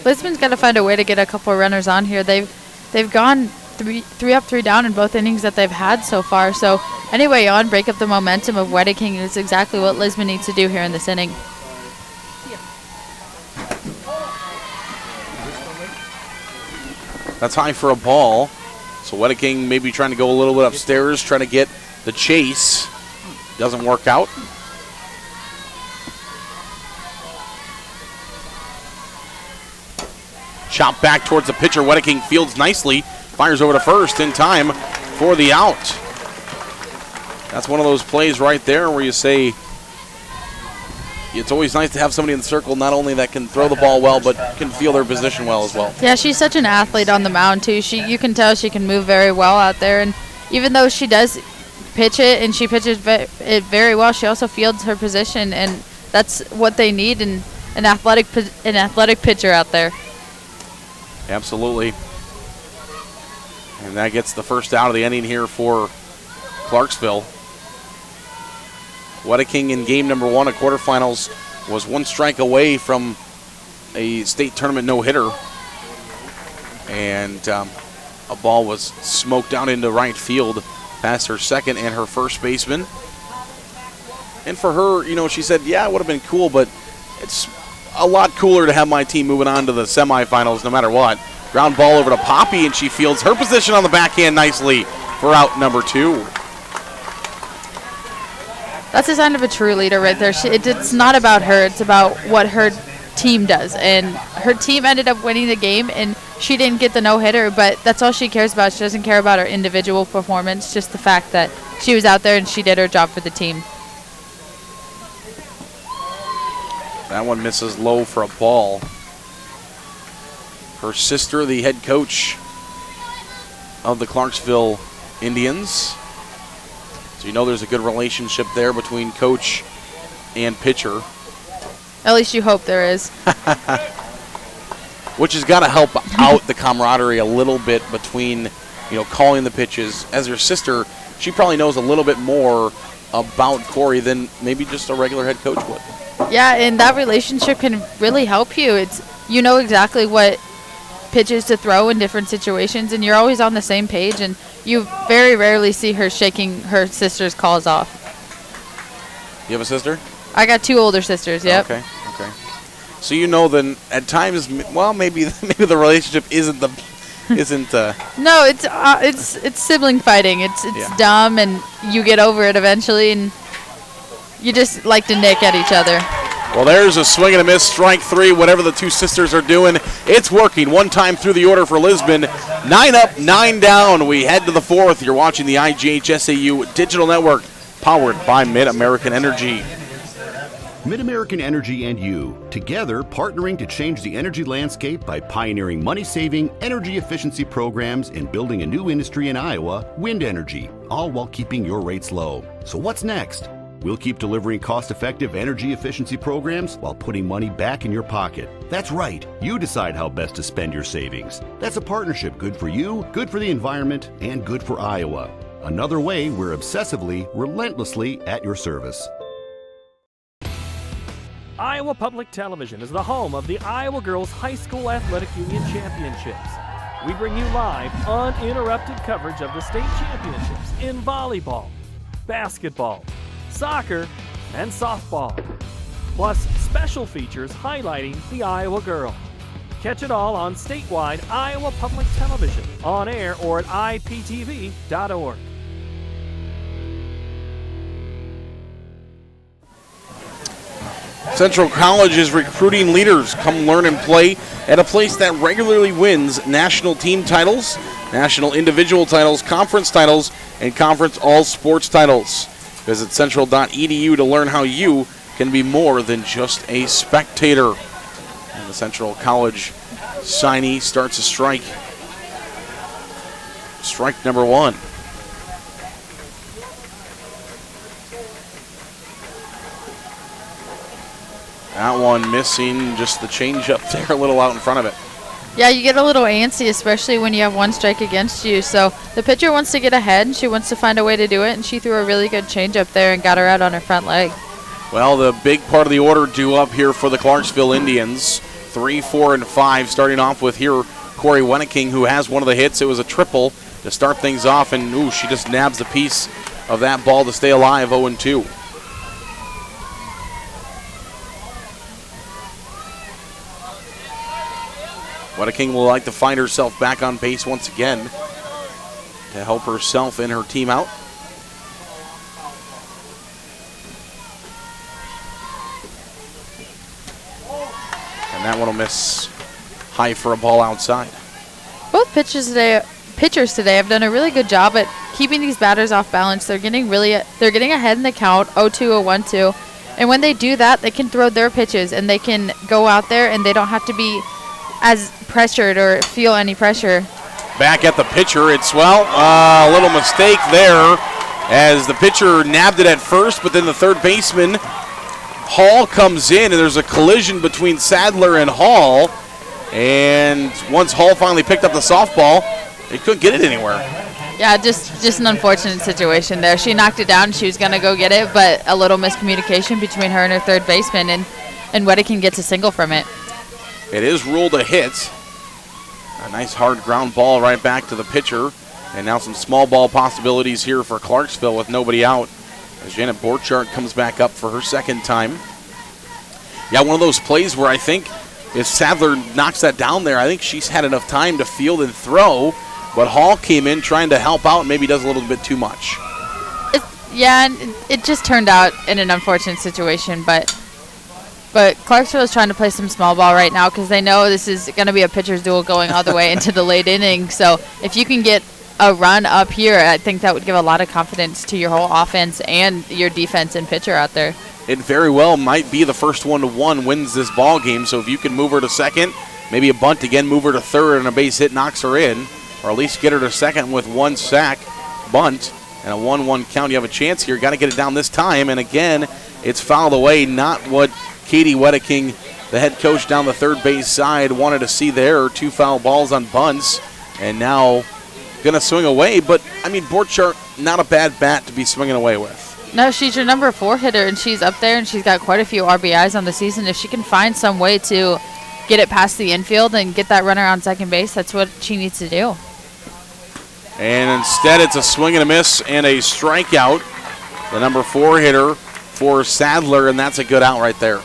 Lisbon's got to find a way to get a couple of runners on here. They've gone three up, 3 down in both innings that they've had so far. So anyway, on, break up the momentum of Wedeking is exactly what Lisbon needs to do here in this inning. That's high for a ball. So Wedeking maybe trying to go a little bit upstairs, trying to get the chase. Doesn't work out. Chop back towards the pitcher. Wedeking fields nicely. Fires over to first in time for the out. That's one of those plays right there where you say it's always nice to have somebody in the circle not only that can throw the ball well, but can feel their position well as well. Yeah, she's such an athlete on the mound, too. You can tell she can move very well out there. And even though she does pitch it and she pitches it very well, she also fields her position. And that's what they need in an athletic pitcher out there. Absolutely. And that gets the first out of the inning here for Clarksville. Wedeking in game number 1 of quarterfinals was 1 strike away from a state tournament no-hitter. And a ball was smoked down into right field past her second and her first baseman. And for her, you know, she said, yeah, it would have been cool, but it's a lot cooler to have my team moving on to the semifinals no matter what. Ground ball over to Poppy, and she fields her position on the backhand nicely for out number 2. That's a sign of a true leader right there. It's not about her. It's about what her team does. And her team ended up winning the game, and she didn't get the no-hitter, but that's all she cares about. She doesn't care about her individual performance, just the fact that she was out there and she did her job for the team. That one misses low for a ball. Her sister, the head coach of the Clarksville Indians. So you know there's a good relationship there between coach and pitcher. At least you hope there is. Which has got to help out the camaraderie a little bit between, you know, calling the pitches. As her sister, she probably knows a little bit more about Corey than maybe just a regular head coach would. Yeah, and that relationship can really help you. You know exactly what pitches to throw in different situations, and you're always on the same page, and you very rarely see her shaking her sister's calls off. You have a sister? I got 2 older sisters, yep. Okay. So you know then at times, well, maybe the relationship isn't No, it's sibling fighting. It's dumb, and you get over it eventually, and you just like to nick at each other. Well, there's a swing and a miss, strike 3. Whatever the 2 sisters are doing, it's working. 1 time through the order for Lisbon. 9 up, 9 down. We head to the 4th. You're watching the IGHSAU Digital Network, powered by Mid-American Energy. Mid-American Energy and you, together partnering to change the energy landscape by pioneering money-saving, energy efficiency programs and building a new industry in Iowa, wind energy, all while keeping your rates low. So what's next? We'll keep delivering cost-effective energy efficiency programs while putting money back in your pocket. That's right. You decide how best to spend your savings. That's a partnership good for you, good for the environment, and good for Iowa. Another way we're obsessively, relentlessly at your service. Iowa Public Television is the home of the Iowa Girls High School Athletic Union Championships. We bring you live, uninterrupted coverage of the state championships in volleyball, basketball, soccer, and softball, plus special features highlighting the Iowa girl. Catch it all on statewide Iowa Public Television, on air or at iptv.org. Central College is recruiting leaders. Come learn and play at a place that regularly wins national team titles, national individual titles, conference titles, and conference all-sports titles. Visit central.edu to learn how you can be more than just a spectator. And the Central College signee starts a strike. Strike number 1. That one missing, just the changeup there, a little out in front of it. Yeah, you get a little antsy, especially when you have 1 strike against you. So the pitcher wants to get ahead, and she wants to find a way to do it, and she threw a really good changeup there and got her out on her front leg. Well, the big part of the order due up here for the Clarksville Indians. 3, 4, and 5, starting off with here Corey Wenneking, who has one of the hits. It was a triple to start things off, and she just nabs a piece of that ball to stay alive, 0-2. Wenneking will like to find herself back on base once again to help herself and her team out. And that one will miss high for a ball outside. Both pitchers today have done a really good job at keeping these batters off balance. They're getting ahead in the count, 0-2, 1-2. And when they do that, they can throw their pitches and they can go out there and they don't have to be as pressured or feel any pressure. Back at the pitcher, it's a little mistake there as the pitcher nabbed it at first, but then the third baseman Hall comes in and there's a collision between Sadler and Hall, and once Hall finally picked up the softball, they couldn't get it anywhere. Yeah, just an unfortunate situation there. She knocked it down, she was going to go get it, but a little miscommunication between her and her third baseman, and Weddeking gets a single from it. It is ruled a hit. A nice hard ground ball right back to the pitcher. And now some small ball possibilities here for Clarksville with nobody out as Janet Borchardt comes back up for her second time. Yeah, one of those plays where I think if Sadler knocks that down there, I think she's had enough time to field and throw, but Hall came in trying to help out and maybe does a little bit too much. And it just turned out in an unfortunate situation, but Clarksville is trying to play some small ball right now because they know this is going to be a pitcher's duel going all the way into the late inning. So if you can get a run up here, I think that would give a lot of confidence to your whole offense and your defense and pitcher out there. It very well might be the first 1-1 wins this ball game. So if you can move her to second, maybe a bunt again, move her to third, and a base hit knocks her in, or at least get her to second with 1 sack, bunt, and a 1-1 count. You have a chance here. Got to get it down this time. And again, it's fouled away. Not what Katie Weddeking, the head coach down the third base side, wanted to see there. 2 foul balls on bunts. And now going to swing away, but, I mean, Borchardt, not a bad bat to be swinging away with. No, she's your number 4 hitter, and she's up there, and she's got quite a few RBIs on the season. If she can find some way to get it past the infield and get that runner on second base, that's what she needs to do. And instead, it's a swing and a miss and a strikeout. The number 4 hitter for Sadler, and that's a good out right there.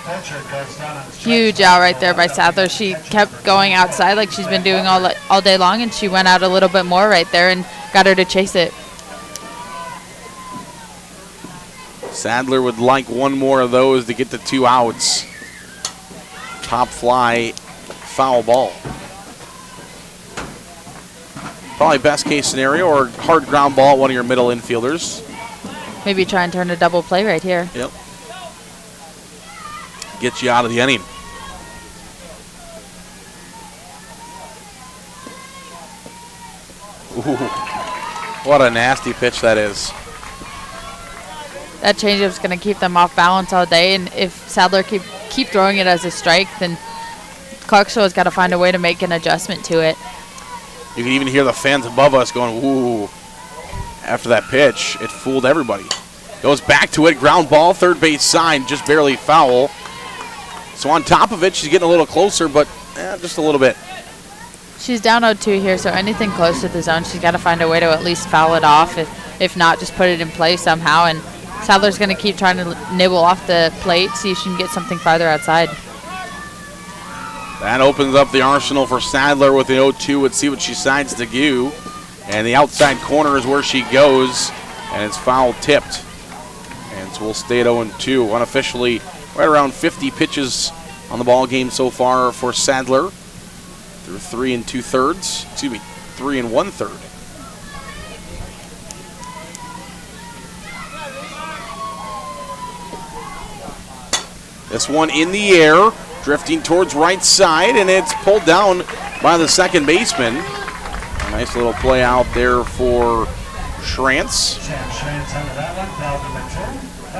Huge out right there by Sadler. She kept going outside like she's been doing all day long, and she went out a little bit more right there and got her to chase it. Sadler would like one more of those to get to 2 outs. Top fly, foul ball. Probably best case scenario, or hard ground ball at one of your middle infielders. Maybe try and turn a double play right here. Yep. Get you out of the inning. Ooh, what a nasty pitch that is. That changeup's going to keep them off balance all day, and if Sadler keep throwing it as a strike, then Clarksville has got to find a way to make an adjustment to it. You can even hear the fans above us going, ooh. After that pitch, it fooled everybody. Goes back to it, ground ball, third base side, just barely foul. So on top of it, she's getting a little closer, but just a little bit. She's down 0-2 here, so anything close to the zone, she's got to find a way to at least foul it off. If not, just put it in play somehow, and Sadler's going to keep trying to nibble off the plate, see if she can get something farther outside. That opens up the arsenal for Sadler with the 0-2. Let's see what she decides to do. And the outside corner is where she goes, and it's foul tipped. And so we'll stay at 0-2. Unofficially, right around 50 pitches on the ball game so far for Sadler. Through 3 2/3. Excuse me, 3 1/3. This one in the air, drifting towards right side, and it's pulled down by the second baseman. A nice little play out there for Schrantz.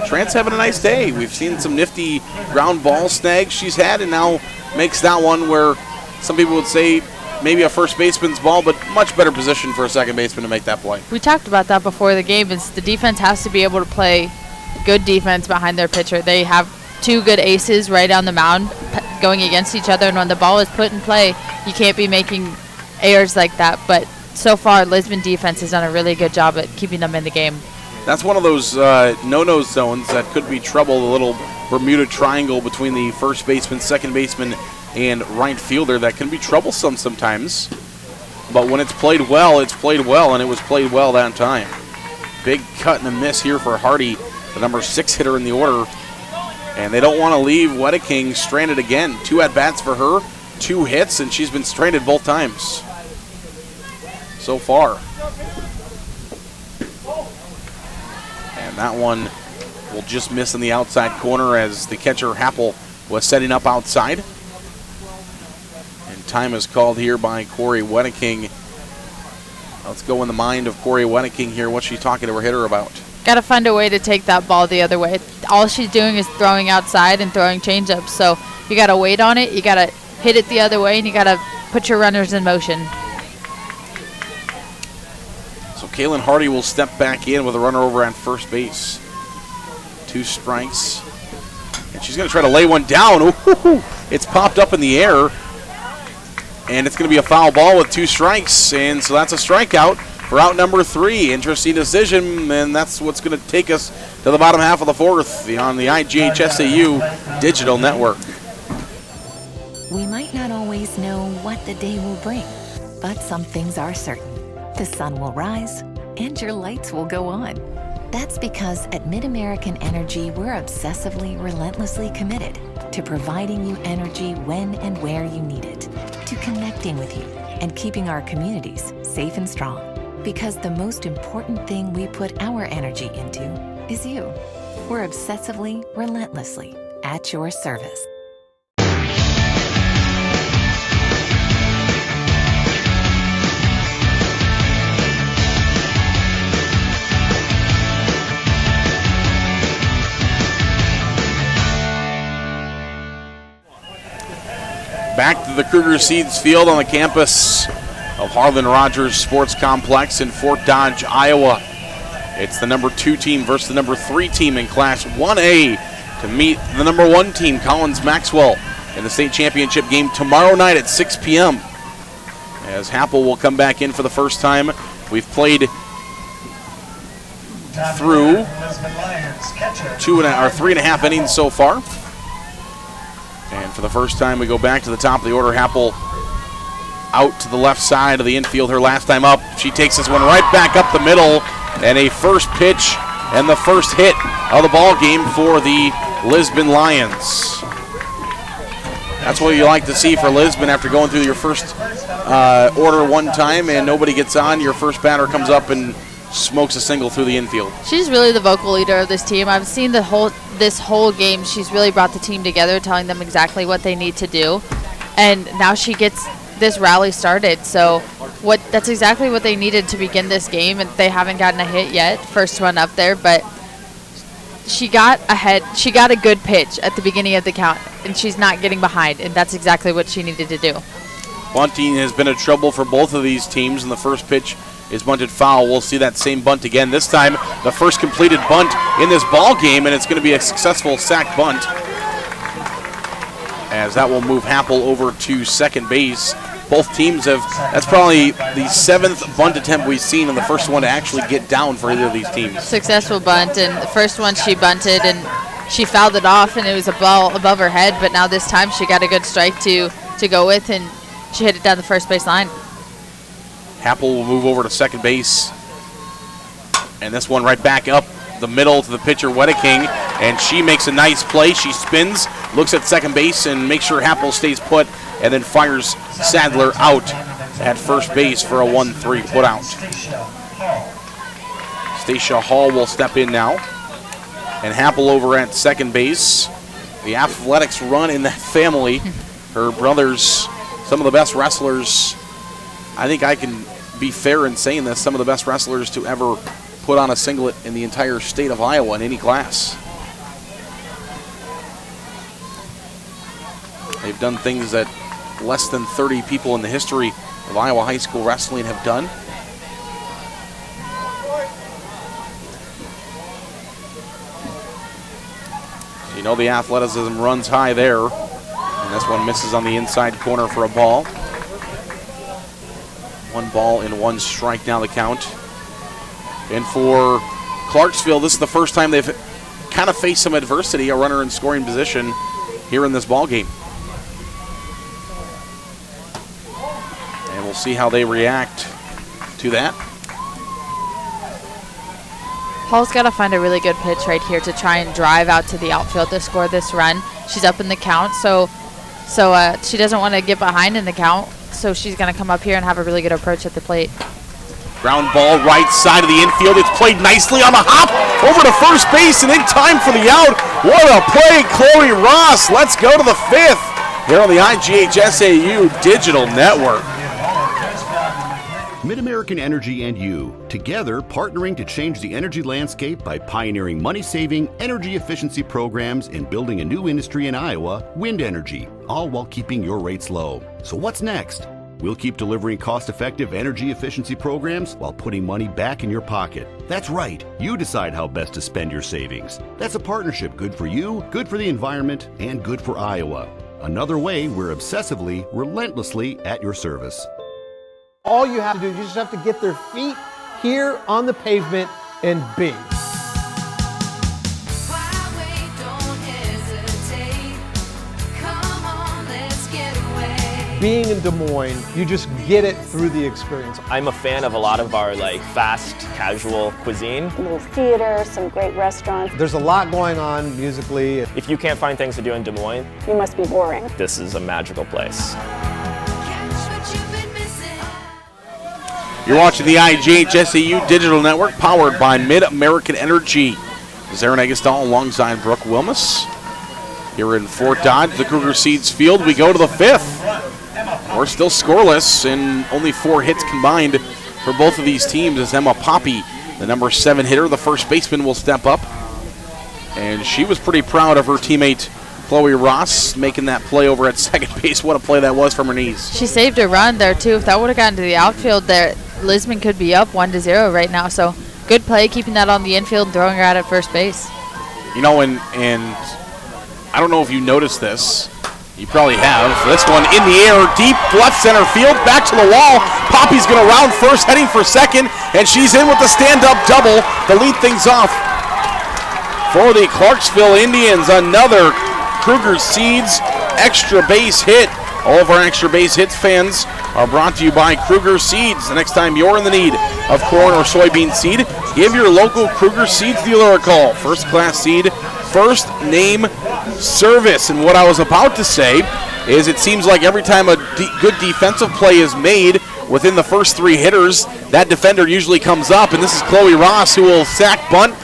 Schrantz having a nice day. We've seen some nifty ground ball snags she's had, and now makes that one where some people would say maybe a first baseman's ball, but much better position for a second baseman to make that play. We talked about that before the game. Is the defense has to be able to play good defense behind their pitcher. They have 2 good aces right on the mound going against each other, and when the ball is put in play, you can't be making errors like that. But so far, Lisbon defense has done a really good job at keeping them in the game. That's one of those no-no zones that could be trouble, the little Bermuda triangle between the first baseman, second baseman, and right fielder that can be troublesome sometimes. But when it's played well, and it was played well that time. Big cut and a miss here for Hardy, the number 6 hitter in the order. And they don't want to leave Wedeking stranded again. 2 at-bats for her, 2 hits, and she's been stranded both times so far. And that one will just miss in the outside corner as the catcher, Happel, was setting up outside. And time is called here by Corey Wedeking. Let's go in the mind of Corey Wedeking here. What's she talking to her hitter about? Got to find a way to take that ball the other way. All she's doing is throwing outside and throwing changeups. So you got to wait on it. You got to hit it the other way, and you got to put your runners in motion. So Kaylin Hardy will step back in with a runner over at first base. 2 strikes. And she's going to try to lay one down. Ooh, it's popped up in the air. And it's going to be a foul ball with 2 strikes. And so that's a strikeout for out number 3. Interesting decision, and that's what's going to take us to the bottom half of the 4th on the IGHSAU Digital Network. We might not always know what the day will bring, but some things are certain. The sun will rise, and your lights will go on. That's because at MidAmerican Energy, we're obsessively, relentlessly committed to providing you energy when and where you need it, to connecting with you and keeping our communities safe and strong. Because the most important thing we put our energy into is you. We're obsessively, relentlessly at your service. Back to the Kruger Seeds field on the campus of Harlan Rogers Sports Complex in Fort Dodge, Iowa. It's the number 2 team versus the number 3 team in Class 1A to meet the number 1 team, Collins Maxwell, in the state championship game tomorrow night at 6 p.m. As Happel will come back in for the first time. We've played through 3.5 innings so far. And for the first time, we go back to the top of the order. Happel out to the left side of the infield. Her last time up, she takes this one right back up the middle. And a first pitch and the first hit of the ball game for the Lisbon Lions. That's what you like to see for Lisbon after going through your first order one time and nobody gets on. Your first batter comes up and smokes a single through the infield. She's really the vocal leader of this team. I've seen this whole game. She's really brought the team together, telling them exactly what they need to do. And now she gets this rally started. So that's exactly what they needed to begin this game, and they haven't gotten a hit yet. First one up there, but she got ahead. She got a good pitch at the beginning of the count, and she's not getting behind, and that's exactly what she needed to do. Bunting has been a trouble for both of these teams, and the first pitch is bunted foul. We'll see that same bunt again. This time, the first completed bunt in this ball game, and it's going to be a successful sac bunt, as that will move Happel over to second base. Both teams that's probably the 7th bunt attempt we've seen, and the first one to actually get down for either of these teams. Successful bunt, and the first one she bunted, and she fouled it off, and it was a ball above her head, but now this time she got a good strike to go with, and she hit it down the first base line. Happel will move over to second base, and this one right back up the middle to the pitcher, Wedeking, and she makes a nice play. She spins, looks at second base, and makes sure Happel stays put, and then fires Sadler out at first base for a 1-3 put out. Stacia Hall will step in now, and Happel over at second base. The athletics run in that family. Her brothers, some of the best wrestlers. I think I can be fair in saying this, some of the best wrestlers to ever put on a singlet in the entire state of Iowa in any class. They've done things that less than 30 people in the history of Iowa high school wrestling have done. You know the athleticism runs high there. And this one misses on the inside corner for a ball. 1 ball and 1 strike now the count. And for Clarksville, this is the first time they've kind of faced some adversity, a runner in scoring position here in this ball game. And we'll see how they react to that. Hall's got to find a really good pitch right here to try and drive out to the outfield to score this run. She's up in the count, so she doesn't want to get behind in the count, so she's going to come up here and have a really good approach at the plate. Ground ball right side of the infield. It's played nicely on the hop over to first base and in time for the out. What a play, Chloe Ross. Let's go to the 5th here on the IGHSAU Digital Network. Mid-American Energy and you, together partnering to change the energy landscape by pioneering money-saving, energy efficiency programs and building a new industry in Iowa, wind energy, all while keeping your rates low. So what's next? We'll keep delivering cost-effective energy efficiency programs while putting money back in your pocket. That's right. You decide how best to spend your savings. That's a partnership good for you, good for the environment, and good for Iowa. Another way we're obsessively, relentlessly at your service. All you have to do, you just have to get their feet here on the pavement and bing. Being in Des Moines, you just get it through the experience. I'm a fan of a lot of our fast, casual cuisine. A little theater, some great restaurants. There's a lot going on musically. If you can't find things to do in Des Moines, You must be boring. this is a magical place. You're watching the IGHSAU Digital Network, powered by Mid-American Energy. Zarin Egestal alongside Brooke Wilmus. Here in Fort Dodge, the Cougar Seeds field, we go to the 5th. We're still scoreless, and only 4 hits combined for both of these teams as Emma Poppy, the number 7 hitter, the first baseman, will step up. And she was pretty proud of her teammate Chloe Ross making that play over at second base. What a play that was from her knees. She saved a run there, too. If that would have gotten to the outfield there, Lisbon could be up 1-0 right now. So good play, keeping that on the infield and throwing her out at first base. You know, and I don't know if you noticed this. You probably have. This one in the air, deep left center field, back to the wall. Poppy's going to round first, heading for second, and she's in with the stand-up double to lead things off. For the Clarksville Indians, another Kruger Seeds extra base hit. All of our extra base hits fans are brought to you by Kruger Seeds. The next time you're in the need of corn or soybean seed, give your local Kruger Seeds dealer a call. First class seed, first name service. And what I was about to say is it seems like every time a good defensive play is made within the first three hitters, that defender usually comes up. And this is Chloe Ross, who will sack bunt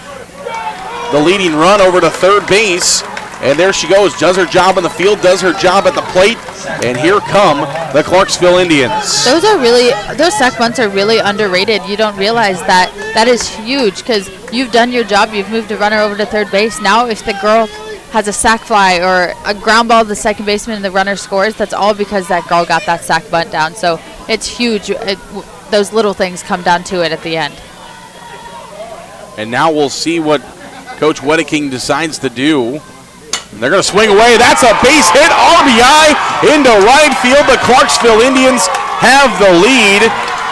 the leading run over to third base. And there she goes, does her job in the field, does her job at the plate, and here come the Clarksville Indians. Those sack bunts are really underrated. You don't realize that. That is huge because you've done your job, you've moved a runner over to third base. Now if the girl has a sack fly or a ground ball to the second baseman and the runner scores, that's all because that girl got that sack bunt down. So it's huge. Those little things come down to it at the end. And now we'll see what Coach Wedeking decides to do. And they're going to swing away. That's a base hit, RBI into right field. The Clarksville Indians have the lead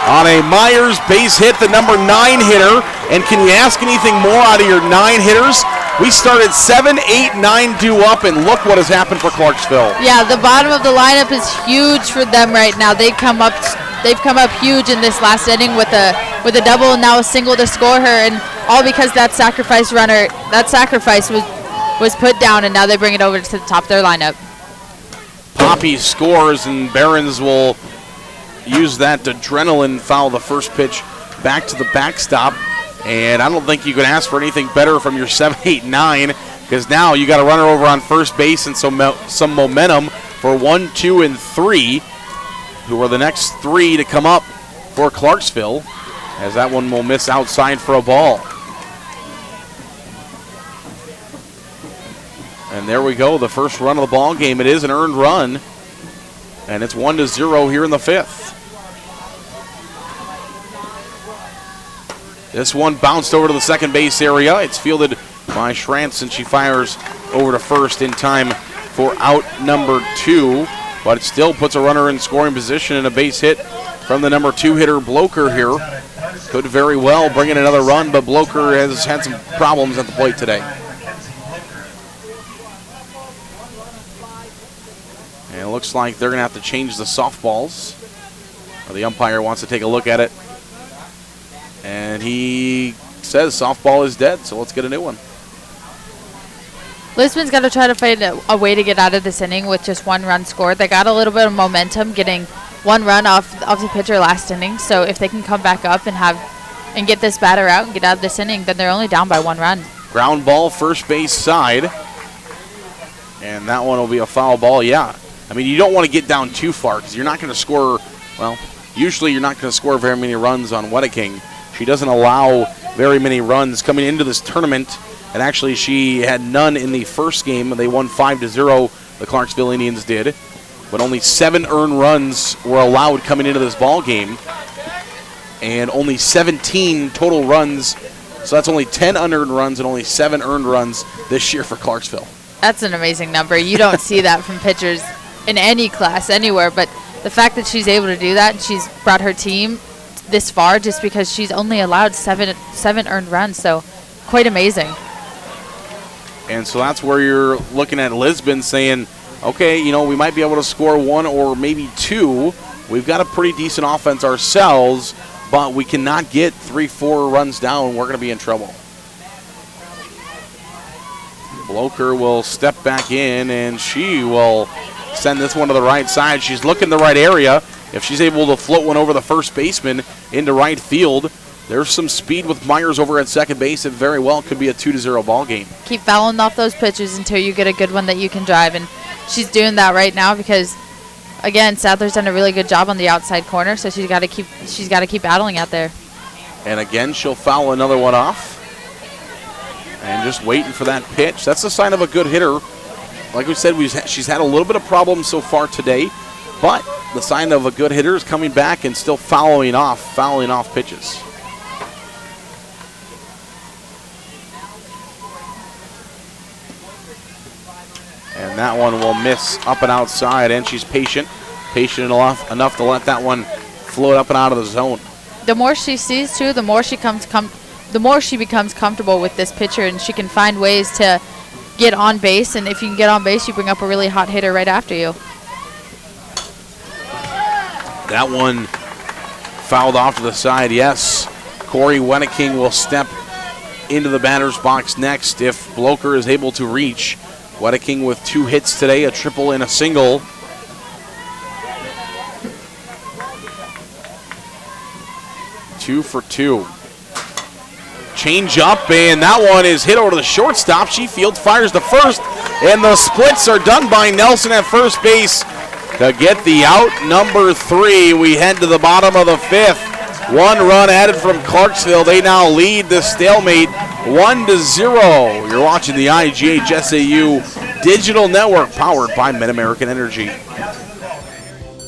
on a Myers base hit, the number 9 hitter. And can you ask anything more out of your 9 hitters? We started 7, 8, 9 due up, and look what has happened for Clarksville. Yeah, the bottom of the lineup is huge for them right now. They've come up huge in this last inning with a double and now a single to score her, and all because that sacrifice was put down, and now they bring it over to the top of their lineup. Poppy scores, and Barons will use that adrenaline foul the first pitch back to the backstop. And I don't think you can ask for anything better from your 7, 8, 9, because now you got a runner over on first base and some momentum for 1, 2, and 3, who are the next 3 to come up for Clarksville, as that one will miss outside for a ball. And there we go, the first run of the ball game. It is an earned run, and it's 1-0 here in the 5th. This one bounced over to the second base area. It's fielded by Schrantz, and she fires over to first in time for out number 2. But it still puts a runner in scoring position, and a base hit from the number 2 hitter, Blocher, here. Could very well bring in another run, but Blocher has had some problems at the plate today. And it looks like they're going to have to change the softballs. Or the umpire wants to take a look at it. And he says softball is dead, so let's get a new one. Lisbon's got to try to find a way to get out of this inning with just 1 run scored. They got a little bit of momentum getting 1 run off the pitcher last inning. So if they can come back up and get this batter out and get out of this inning, then they're only down by 1 run. Ground ball, first base side. And that one will be a foul ball, yeah. I mean, you don't want to get down too far because you're not going to score, well, usually you're not going to score very many runs on Wedeking. She doesn't allow very many runs coming into this tournament. And actually, she had none in the first game. They won 5-0, the Clarksville Indians did. But only 7 earned runs were allowed coming into this ball game. And only 17 total runs. So that's only 10 unearned runs and only 7 earned runs this year for Clarksville. That's an amazing number. You don't see that from pitchers in any class, anywhere. But the fact that she's able to do that, and she's brought her team this far just because she's only allowed 7 earned runs. So quite amazing. And so that's where you're looking at Lisbon saying, okay, you know, we might be able to score 1 or maybe 2. We've got a pretty decent offense ourselves, but we cannot get 3-4 runs down. We're going to be in trouble. Blocher will step back in, and she will send this one to the right side. She's looking the right area. If she's able to float one over the first baseman into right field, there's some speed with Myers over at second base. It very well could be a 2-0 ball game. Keep fouling off those pitches until you get a good one that you can drive, and she's doing that right now because, again, Sadler's done a really good job on the outside corner, so she's got to keep battling out there. And again, she'll foul another one off. And just waiting for that pitch. That's a sign of a good hitter. like we said, she's had a little bit of problems so far today, but the sign of a good hitter is coming back and still fouling off pitches. And that one will miss up and outside, and she's patient enough to let that one float up and out of the zone. The more she sees too, the more she becomes comfortable with this pitcher, and she can find ways to get on base. And if you can get on base, you bring up a really hot hitter right after you. That one fouled off to the side. Yes, Corey Wedeking will step into the batter's box next if Blocher is able to reach. Wedeking with 2 hits today, a triple and a single. Two for 2. Change up, and that one is hit over to the shortstop. She fields, fires to first, and the splits are done by Nelson at first base to get the out. Number 3. We head to the bottom of the 5th. 1 run added from Clarksville. They now lead the stalemate 1-0. You're watching the IGHSAU Digital Network powered by Mid-American Energy.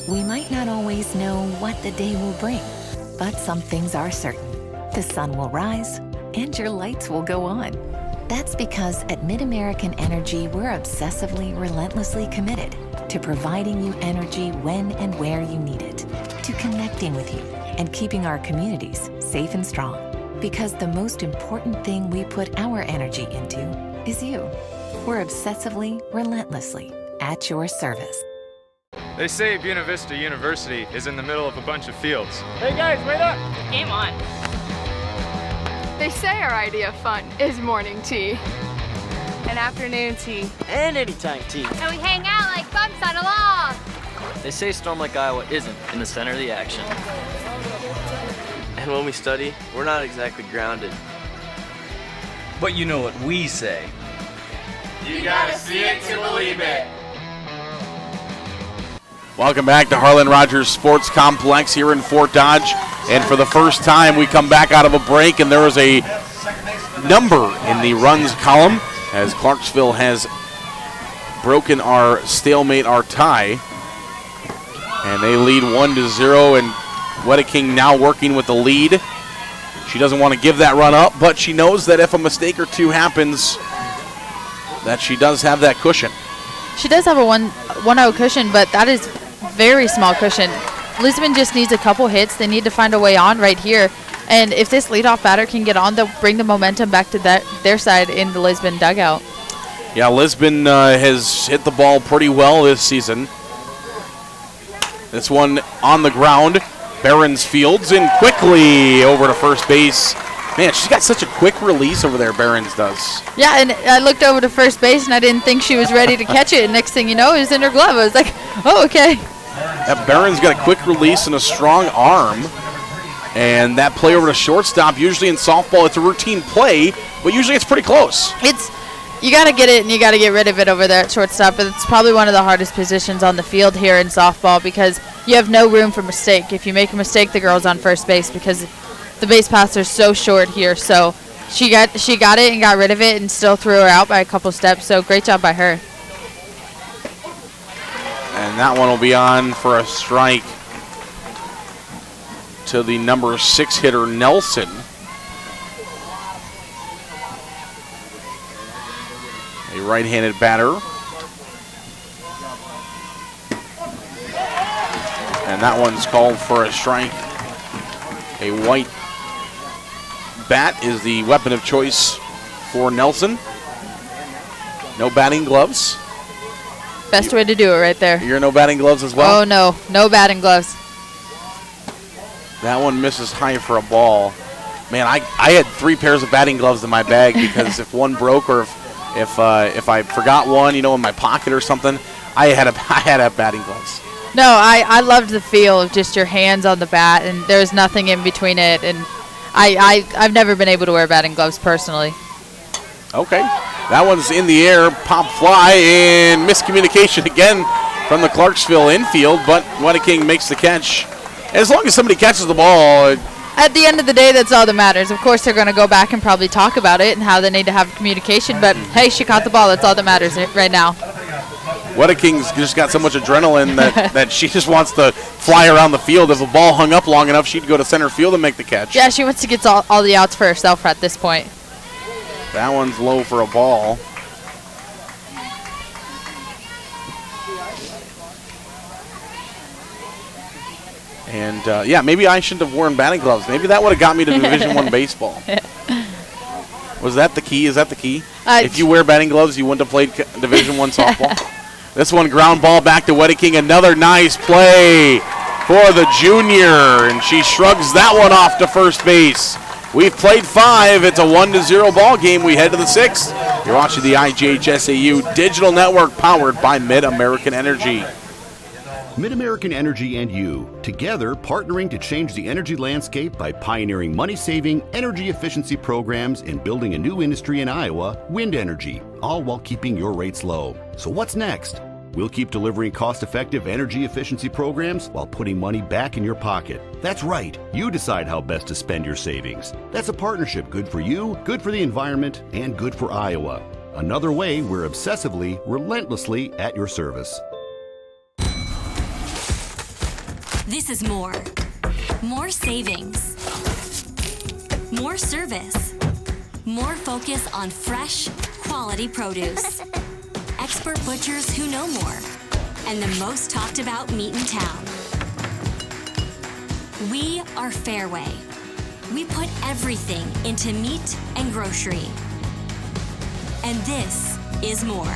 We might not always know what the day will bring, but some things are certain. The sun will rise and your lights will go on. That's because at Mid-American Energy, we're obsessively, relentlessly committed to providing you energy when and where you need it, to connecting with you and keeping our communities safe and strong. Because the most important thing we put our energy into is you. We're obsessively, relentlessly at your service. They say Buena Vista University is in the middle of a bunch of fields. Hey guys, wait up! Game on. They say our idea of fun is morning tea, and afternoon tea, and anytime tea. and we hang out like bumps on a log. They say Storm Lake, Iowa isn't in the center of the action. And when we study, we're not exactly grounded. But you know what we say. You gotta see it to believe it. Welcome back to Harlan Rogers Sports Complex here in Fort Dodge. And for the first time, we come back out of a break, and there is a number in the runs column as Clarksville has broken our stalemate, our tie. And they lead 1-0, and Wedeking now working with the lead. She doesn't want to give that run up, but she knows that if a mistake or two happens, that she does have that cushion. She does have a 1-0 cushion, but that is very small cushion. Lisbon just needs a couple hits. They need to find a way on right here. And if this leadoff batter can get on, they'll bring the momentum back to their side in the Lisbon dugout. Yeah, Lisbon has hit the ball pretty well this season. This one on the ground. Behrens fields and quickly over to first base. Man, she's got such a quick release over there, Behrens does. Yeah, and I looked over to first base, and I didn't think she was ready to catch it. And next thing you know, it was in her glove. I was like, oh, okay. That Behrens got a quick release and a strong arm. And that play over to shortstop, usually in softball, it's a routine play, but usually it's pretty close. You got to get it, and you got to get rid of it over there at shortstop. But it's probably one of the hardest positions on the field here in softball because you have no room for mistake. If you make a mistake, the girl's on first base because the base paths are so short here. So she got it and got rid of it and still threw her out by a couple steps. So great job by her. And that one will be on for a strike to the number 6 hitter, Nelson. A right-handed batter. And that one's called for a strike. A white bat is the weapon of choice for Nelson. No batting gloves. Best way to do it right there. You're no batting gloves as well? Oh, no. No batting gloves. That one misses high for a ball. Man, I had 3 pairs of batting gloves in my bag because if one broke or if I forgot one, in my pocket or something, I had to have batting gloves. No, I loved the feel of just your hands on the bat, and there was nothing in between it. And I've never been able to wear batting gloves personally. Okay. That one's in the air, pop fly, and miscommunication again from the Clarksville infield, but Wedeking makes the catch. As long as somebody catches the ball. At the end of the day, that's all that matters. Of course, they're going to go back and probably talk about it and how they need to have communication, but hey, she caught the ball. That's all that matters right now. Wedeking's just got so much adrenaline that she just wants to fly around the field. If the ball hung up long enough, she'd go to center field and make the catch. Yeah, she wants to get all the outs for herself at this point. That one's low for a ball. And, yeah, maybe I shouldn't have worn batting gloves. Maybe that would have got me to Division I baseball. Was that the key? Is that the key? If you wear batting gloves, you wouldn't have played Division I softball. This one, ground ball back to Wedeking. Another nice play for the junior, and she shrugs that one off to first base. We've played 5. It's a 1-0 ball game. We head to the 6th. You're watching the IGHSAU Digital Network powered by Mid-American Energy. Mid-American Energy and you, together partnering to change the energy landscape by pioneering money-saving, energy efficiency programs and building a new industry in Iowa, wind energy, all while keeping your rates low. So what's next? We'll keep delivering cost-effective energy efficiency programs while putting money back in your pocket. That's right, you decide how best to spend your savings. That's a partnership good for you, good for the environment, and good for Iowa. Another way we're obsessively, relentlessly at your service. This is more. More savings. More service. More focus on fresh, quality produce. Expert butchers who know more. And the most talked about meat in town. We are Fairway. We put everything into meat and grocery. And this is more.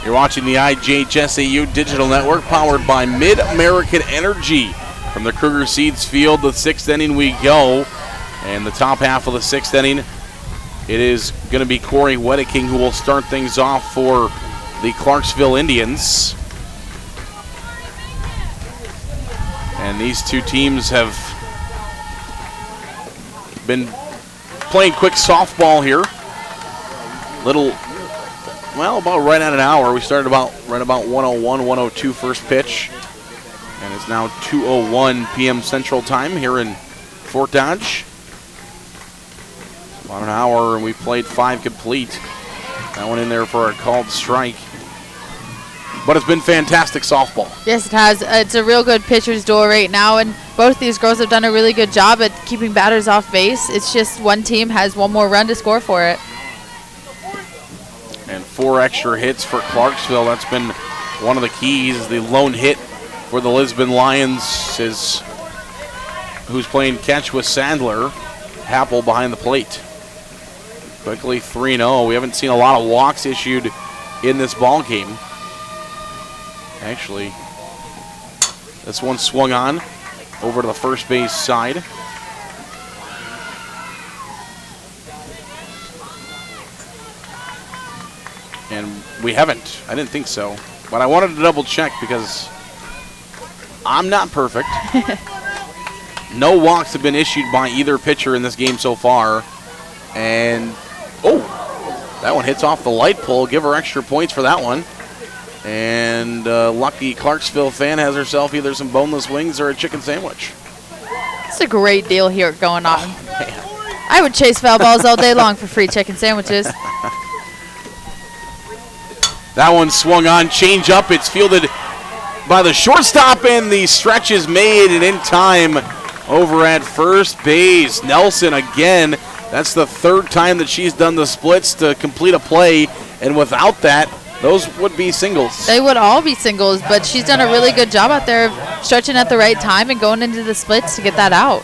You're watching the IGHSAU Digital Network powered by Mid-American Energy. From the Kruger Seeds Field, the 6th inning we go. And the top half of the 6th inning, it is going to be Corey Wedeking who will start things off for the Clarksville Indians. And these two teams have been playing quick softball here. Well, about right at an hour. We started right about 1:01, 1:02 first pitch. And it's now 2:01 p.m. Central Time here in Fort Dodge. About an hour, and we played 5 complete. That one in there for a called strike. But it's been fantastic softball. Yes, it has. It's a real good pitcher's duel right now, and both these girls have done a really good job at keeping batters off base. It's just one team has one more run to score for it. And 4 extra hits for Clarksville. That's been one of the keys. The lone hit for the Lisbon Lions is who's playing catch with Sandler. Happel behind the plate. Quickly 3-0. We haven't seen a lot of walks issued in this ball game. Actually, this one swung on over to the first base side. And we haven't. I didn't think so. But I wanted to double check because I'm not perfect. No walks have been issued by either pitcher in this game so far. And, that one hits off the light pole. Give her extra points for that one. And lucky Clarksville fan has herself either some boneless wings or a chicken sandwich. It's a great deal here going on. Oh, man. I would chase foul balls all day long for free chicken sandwiches. That one swung on, change up. It's fielded by the shortstop, and the stretch is made and in time over at first base. Nelson again. That's the 3rd time that she's done the splits to complete a play, and without that, those would be singles. They would all be singles, but she's done a really good job out there of stretching at the right time and going into the splits to get that out.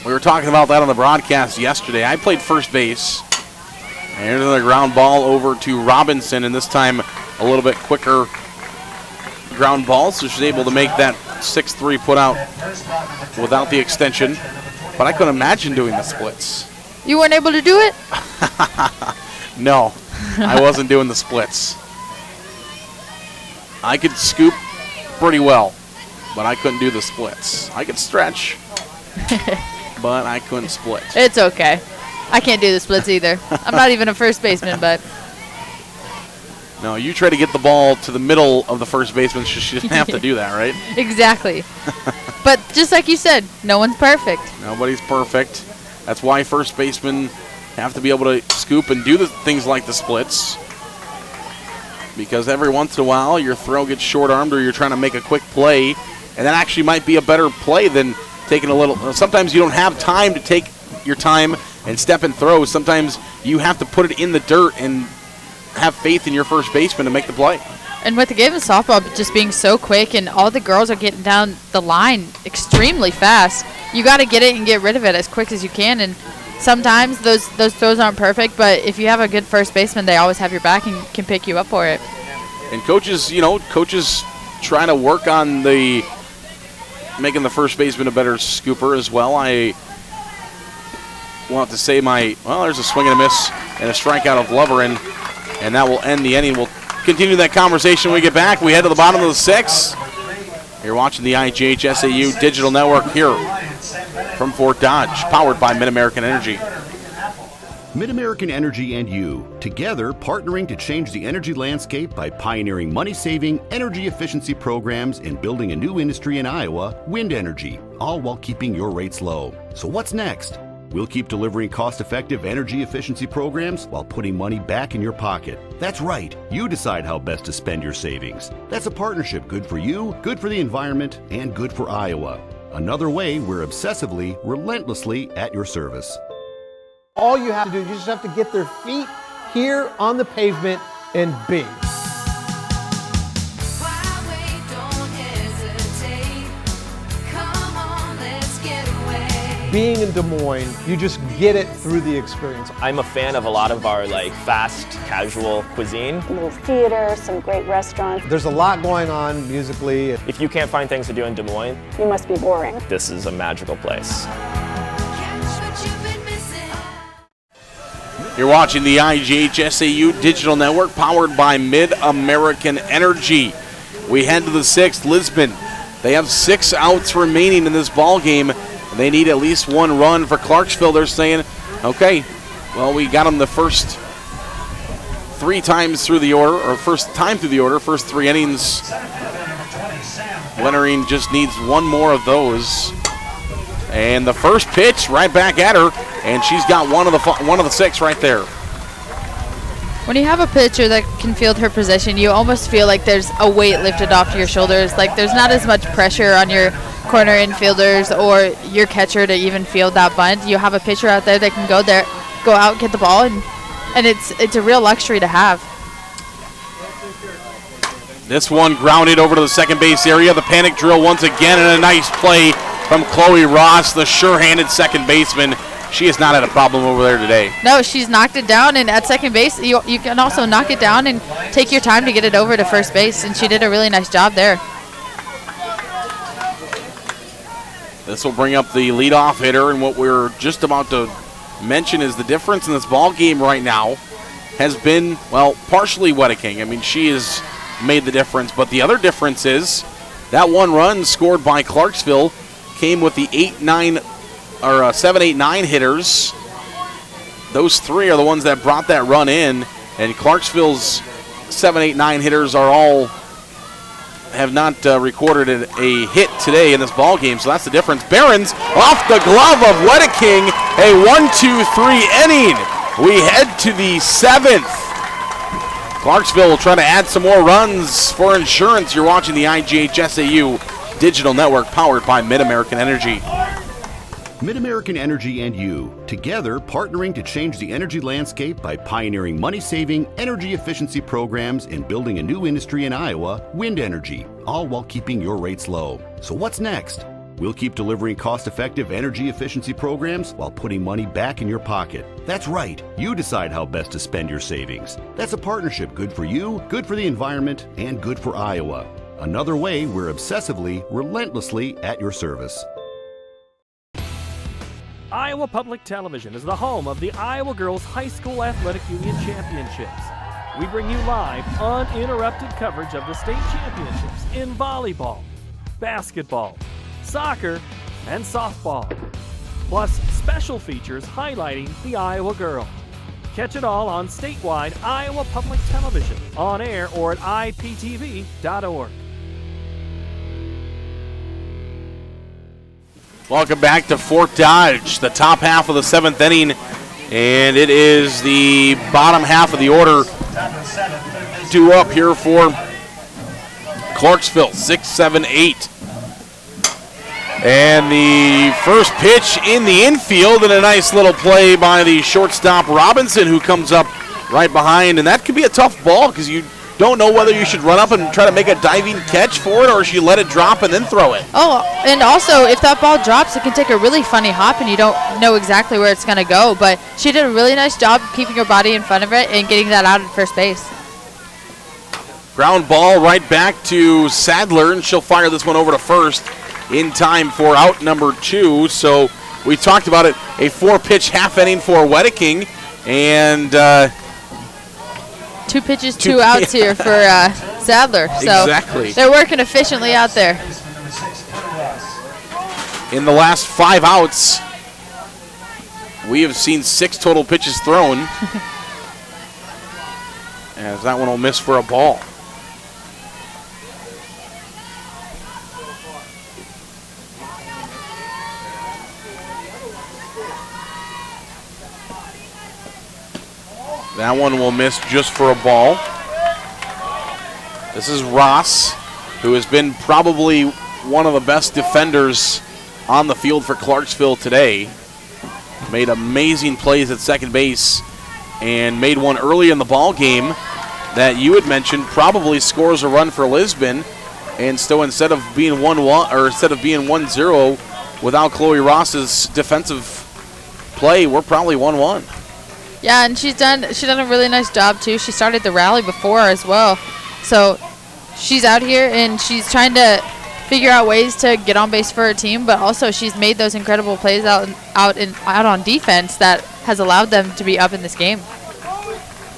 We were talking about that on the broadcast yesterday. I played first base. And another ground ball over to Robinson, and this time a little bit quicker ground ball, so she's able to make that 6-3 put out without the extension. But I couldn't imagine doing the splits. You weren't able to do it? No, I wasn't doing the splits. I could scoop pretty well, but I couldn't do the splits. I could stretch, but I couldn't split. It's okay. I can't do the splits either. I'm not even a first baseman, but. No, you try to get the ball to the middle of the first baseman, so she doesn't have to do that, right? Exactly. But just like you said, no one's perfect. Nobody's perfect. That's why first basemen have to be able to scoop and do the things like the splits, because every once in a while your throw gets short-armed or you're trying to make a quick play, and that actually might be a better play than taking a little. Sometimes you don't have time to take your time and step and throw. Sometimes you have to put it in the dirt and have faith in your first baseman to make the play. And with the game of softball just being so quick and all the girls are getting down the line extremely fast, you got to get it and get rid of it as quick as you can. And sometimes those throws aren't perfect, but if you have a good first baseman, they always have your back and can pick you up for it. And coaches trying to work on making the first baseman a better scooper as well. I want to say there's a swing and a miss and a strikeout of Lover, and that will end the inning. We'll continue that conversation when we get back. We head to the bottom of the 6th. You're watching the IGHSAU Digital Network here from Fort Dodge, powered by Mid-American Energy. Mid-American Energy and you, together partnering to change the energy landscape by pioneering money-saving, energy efficiency programs and building a new industry in Iowa, wind energy, all while keeping your rates low. So what's next? We'll keep delivering cost-effective energy efficiency programs while putting money back in your pocket. That's right, you decide how best to spend your savings. That's a partnership good for you, good for the environment, and good for Iowa. Another way we're obsessively, relentlessly at your service. All you have to do, you just have to get their feet here on the pavement and bing. Being in Des Moines, you just get it through the experience. I'm a fan of a lot of our fast, casual cuisine. A little theater, some great restaurants. There's a lot going on musically. If you can't find things to do in Des Moines, you must be boring. This is a magical place. You're watching the IGHSAU Digital Network, powered by Mid-American Energy. We head to the 6th, Lisbon. They have 6 outs remaining in this ball game. They need at least 1 run for Clarksville. They're saying, okay, well, we got them the first 3 times through the order, or first time through the order, first 3 innings. Leonardine just needs 1 more of those. And the first pitch right back at her, and she's got one of the 6 right there. When you have a pitcher that can field her position, you almost feel like there's a weight lifted off your shoulders. Like there's not as much pressure on your corner infielders or your catcher to even field that bunt. You have a pitcher out there that can go out, get the ball, and it's a real luxury to have. This one grounded over to the second base area. The panic drill once again, and a nice play from Chloe Ross, the sure-handed second baseman. She has not had a problem over there today. No, she's knocked it down, and at second base, you can also knock it down and take your time to get it over to first base, and she did a really nice job there. This will bring up the leadoff hitter, and what we're just about to mention is the difference in this ball game right now has been, well, partially Wedeking. I mean, she has made the difference, but the other difference is that 1 run scored by Clarksville came with the 7, 8, 9 hitters. Those 3 are the ones that brought that run in, and Clarksville's 7, 8, 9 hitters have not recorded a hit today in this ball game, so that's the difference. Barons off the glove of Wedeking, a 1-2-3 inning. We head to the 7th. Clarksville will try to add some more runs for insurance. You're watching the IGHSAU Digital Network, powered by Mid-American Energy. Mid-American Energy and you, together partnering to change the energy landscape by pioneering money-saving, energy efficiency programs and building a new industry in Iowa, wind energy, all while keeping your rates low. So what's next? We'll keep delivering cost-effective energy efficiency programs while putting money back in your pocket. That's right, you decide how best to spend your savings. That's a partnership good for you, good for the environment, and good for Iowa. Another way we're obsessively, relentlessly at your service. Iowa Public Television is the home of the Iowa Girls High School Athletic Union Championships. We bring you live, uninterrupted coverage of the state championships in volleyball, basketball, soccer, and softball, plus special features highlighting the Iowa girl. Catch it all on statewide Iowa Public Television, on air or at iptv.org. Welcome back to Fort Dodge. The top half of the 7th inning And it is the bottom half of the order due up here for Clarksville, 6, 7, 8. And the first pitch in the infield, and a nice little play by the shortstop Robinson, who comes up right behind. And that could be a tough ball because you don't know whether you should run up and try to make a diving catch for it or should you let it drop and then throw it. Oh, and also if that ball drops, it can take a really funny hop and you don't know exactly where it's going to go. But she did a really nice job keeping her body in front of it and getting that out at first base. Ground ball right back to Sadler, and she'll fire this one over to first in time for out number 2. So we talked about it, a 4-pitch half inning for Wedeking, and 2 pitches, 2 outs here for Sadler. So exactly. They're working efficiently out there. In the last 5 outs, we have seen 6 total pitches thrown. As that one will miss for a ball. That one will miss just for a ball. This is Ross, who has been probably one of the best defenders on the field for Clarksville today. Made amazing plays at second base and made one early in the ball game that you had mentioned probably scores a run for Lisbon. And so instead of being 1-1 or instead of being 1-0 without Chloe Ross's defensive play, we're probably 1-1. Yeah, and she's done a really nice job too. She started the rally before as well. So she's out here and she's trying to figure out ways to get on base for her team, but also she's made those incredible plays out on defense that has allowed them to be up in this game.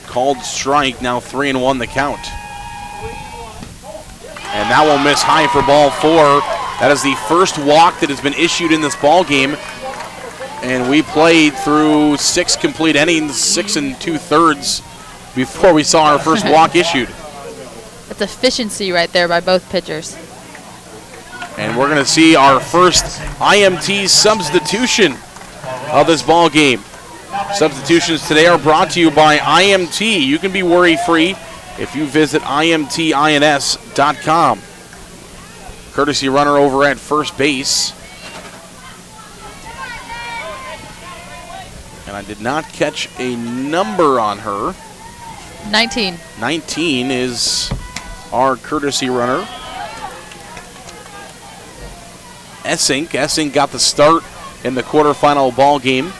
Called strike, now 3-1 the count. And that will miss high for ball 4. That is the first walk that has been issued in this ball game. And we played through 6 complete innings, 6 2/3, before we saw our first walk issued. That's efficiency right there by both pitchers. And we're going to see our first IMT substitution of this ball game. Substitutions today are brought to you by IMT. You can be worry-free if you visit imtins.com. Courtesy runner over at first base. And I did not catch a number on her. 19. 19 is our courtesy runner. Essink got the start in the quarterfinal ball game.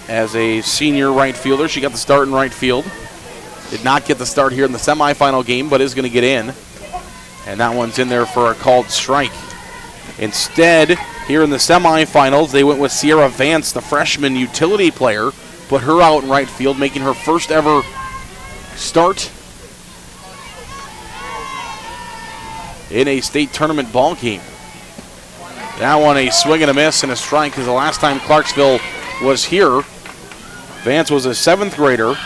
As a senior right fielder, she got the start in right field. Did not get the start here in the semifinal game, but is going to get in. And that one's in there for a called strike. Instead, here in the semifinals, they went with Ciara Vance, the freshman utility player, put her out in right field, making her first ever start in a state tournament ball game. That one a swing and a miss and a strike, because the last time Clarksville was here, Vance was a 7th grader,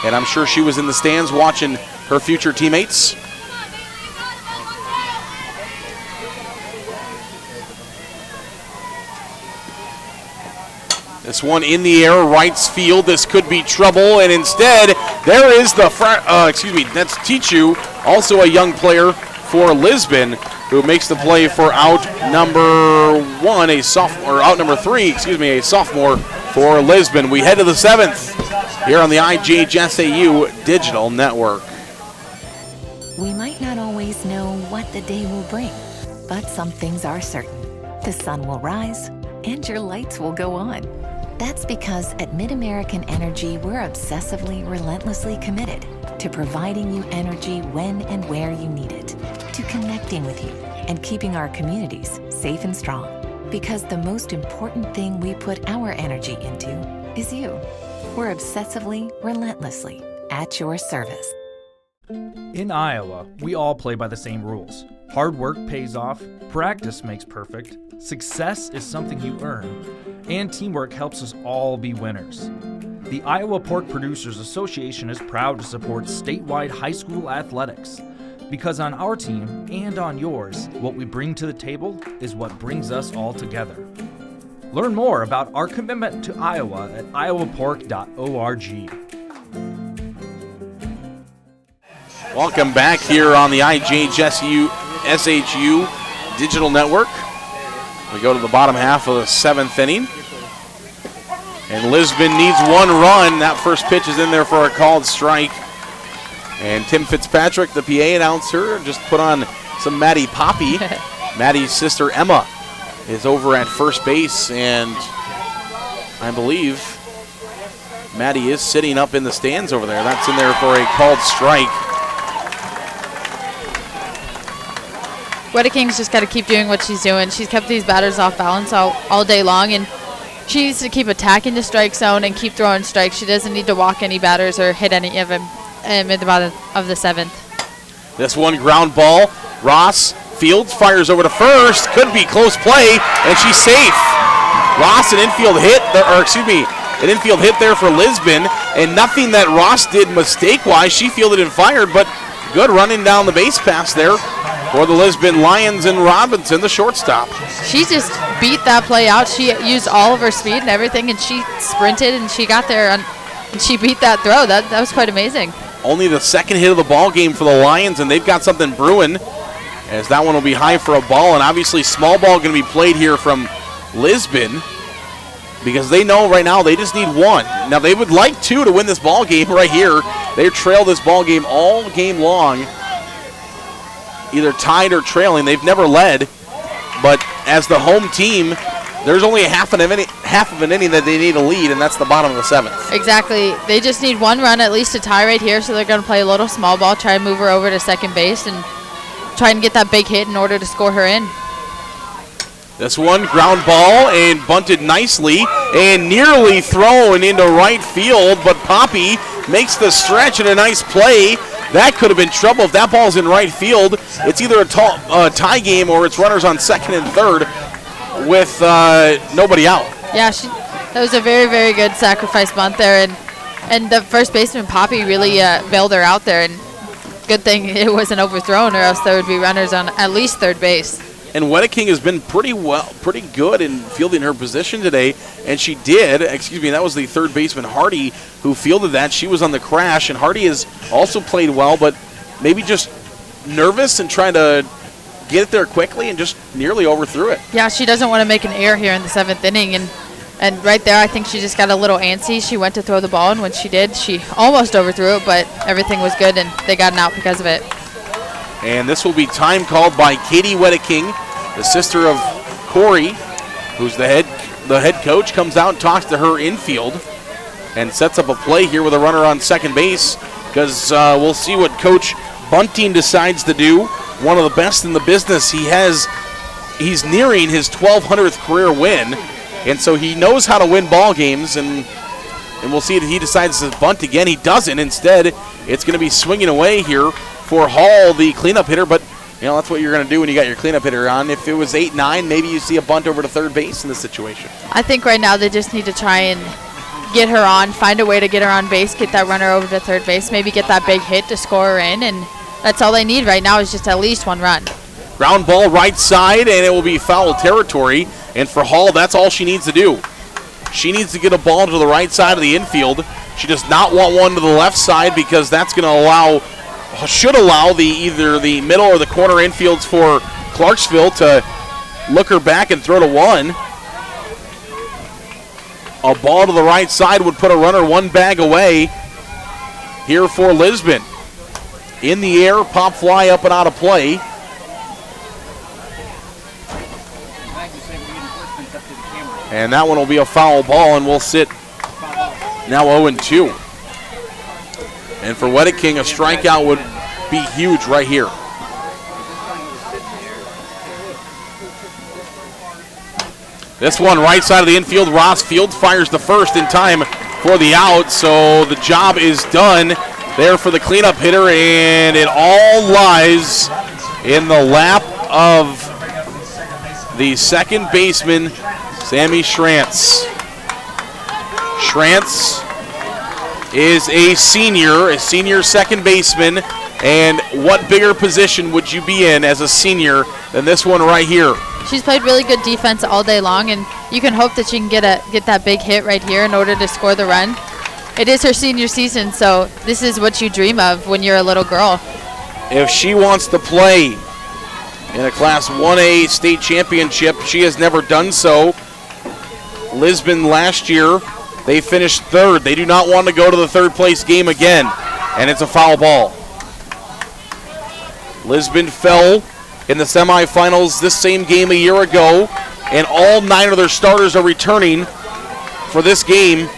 and I'm sure she was in the stands watching her future teammates. This one in the air, right field. This could be trouble, and instead, there is the that's Tichu, also a young player for Lisbon, who makes the play for out number 1, a sophomore, or out number 3, a sophomore for Lisbon. We head to the 7th here on the IGHSAU Digital Network. We might not always know what the day will bring, but some things are certain. The sun will rise, and your lights will go on. That's because at MidAmerican Energy, we're obsessively, relentlessly committed to providing you energy when and where you need it, to connecting with you and keeping our communities safe and strong. Because the most important thing we put our energy into is you. We're obsessively, relentlessly at your service. In Iowa, we all play by the same rules. Hard work pays off, practice makes perfect, success is something you earn, and teamwork helps us all be winners. The Iowa Pork Producers Association is proud to support statewide high school athletics, because on our team and on yours, what we bring to the table is what brings us all together. Learn more about our commitment to Iowa at iowapork.org. Welcome back here on the IGHSAU Digital Network. We go to the bottom half of the 7th inning. And Lisbon needs one run. That first pitch is in there for a called strike. And Tim Fitzpatrick, the PA announcer, just put on some Maddie Poppy. Maddie's sister Emma is over at first base, and I believe Maddie is sitting up in the stands over there. That's in there for a called strike. Wedeking's just got to keep doing what she's doing. She's kept these batters off balance all day long, and she needs to keep attacking the strike zone and keep throwing strikes. She doesn't need to walk any batters or hit any of them at the bottom of the 7th. This one ground ball. Ross fields, fires over to first. Could be close play, and she's safe. Ross, an infield hit there for Lisbon, and nothing that Ross did mistake-wise. She fielded and fired, but good running down the base pass there for the Lisbon Lions and Robinson, the shortstop. She just beat that play out. She used all of her speed and everything, and she sprinted, and she got there, and she beat that throw. That was quite amazing. Only the second hit of the ball game for the Lions, and they've got something brewing, as that one will be high for a ball, and obviously small ball going to be played here from Lisbon, because they know right now they just need one. Now they would like two to win this ball game right here. They trail this ball game all game long, either tied or trailing. They've never led, but as the home team, there's only half of an inning that they need a lead, and that's the bottom of the 7th. Exactly. They just need one run at least to tie right here, so they're going to play a little small ball, try and move her over to second base, and try and get that big hit in order to score her in. This one, ground ball, and bunted nicely, and nearly thrown into right field, but Poppy makes the stretch and a nice play. That could have been trouble if that ball's in right field. It's either a tie game or it's runners on second and third with nobody out. Yeah, that was a very, very good sacrifice bunt there, and the first baseman, Poppy, really bailed her out there, and good thing it wasn't overthrown, or else there would be runners on at least third base. And Wedeking has been pretty good in fielding her position today, and she did. That was the third baseman, Hardy, who fielded that. She was on the crash, and Hardy has also played well, but maybe just nervous and trying to get it there quickly and just nearly overthrew it. Yeah, she doesn't want to make an error here in the 7th inning, and right there I think she just got a little antsy. She went to throw the ball, and when she did, she almost overthrew it, but everything was good, and they got an out because of it. And this will be time called by Katie Wedeking, the sister of Corey, who's the head coach, comes out and talks to her infield and sets up a play here with a runner on second base, because we'll see what Coach Bunting decides to do. One of the best in the business. He's nearing his 1,200th career win, and so he knows how to win ball games, and we'll see if he decides to bunt again. He doesn't. Instead, it's going to be swinging away here for Hall, the cleanup hitter, but that's what you're going to do when you got your cleanup hitter on. If it was 8-9, maybe you see a bunt over to third base in this situation. I think right now they just need to try and get her on, find a way to get her on base, get that runner over to third base, maybe get that big hit to score her in, and that's all they need right now is just at least one run. Ground ball right side, and it will be foul territory, and for Hall, that's all she needs to do. She needs to get a ball to the right side of the infield. She does not want one to the left side, because that's going to should allow either the middle or the corner infields for Clarksville to look her back and throw to one. A ball to the right side would put a runner one bag away here for Lisbon. In the air, pop fly up and out of play. And that one will be a foul ball, and we'll sit now 0-2. And for Wedeking, a strikeout would be huge right here. This one right side of the infield. Ross fields, fires the first in time for the out, so the job is done there for the cleanup hitter, and it all lies in the lap of the second baseman, Sammy Schrantz. Schrantz is a senior second baseman, and what bigger position would you be in as a senior than this one right here? she's played really good defense all day long, and you can hope that she can get that big hit right here in order to score the run. It is her senior season, so this is what you dream of when you're a little girl. If she wants to play in a Class 1A state championship, she has never done so. Lisbon last year, they finished third. They do not want to go to the third place game again, and it's a foul ball. Lisbon fell in the semifinals this same game a year ago, and all 9 of their starters are returning for this game.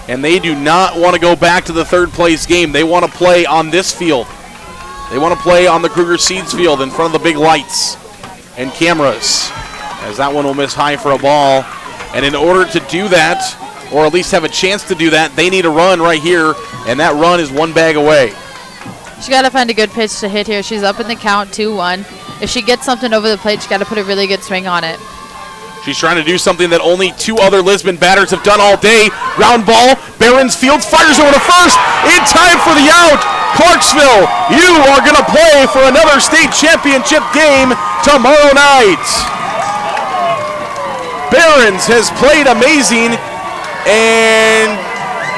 And they do not want to go back to the third place game. They want to play on this field. They want to play on the Kruger Seeds field in front of the big lights and cameras, as that one will miss high for a ball. And in order to do that, or at least have a chance to do that, they need a run right here, and that run is 1 bag away. She's got to find a good pitch to hit here. She's up in the count 2-1. If she gets something over the plate, she's got to put a really good swing on it. She's trying to do something that only 2 other Lisbon batters have done all day. Ground ball, Barons fields, fires over to first, in time for the out. Clarksville, you are going to play for another state championship game tomorrow night. Barons has played amazing, and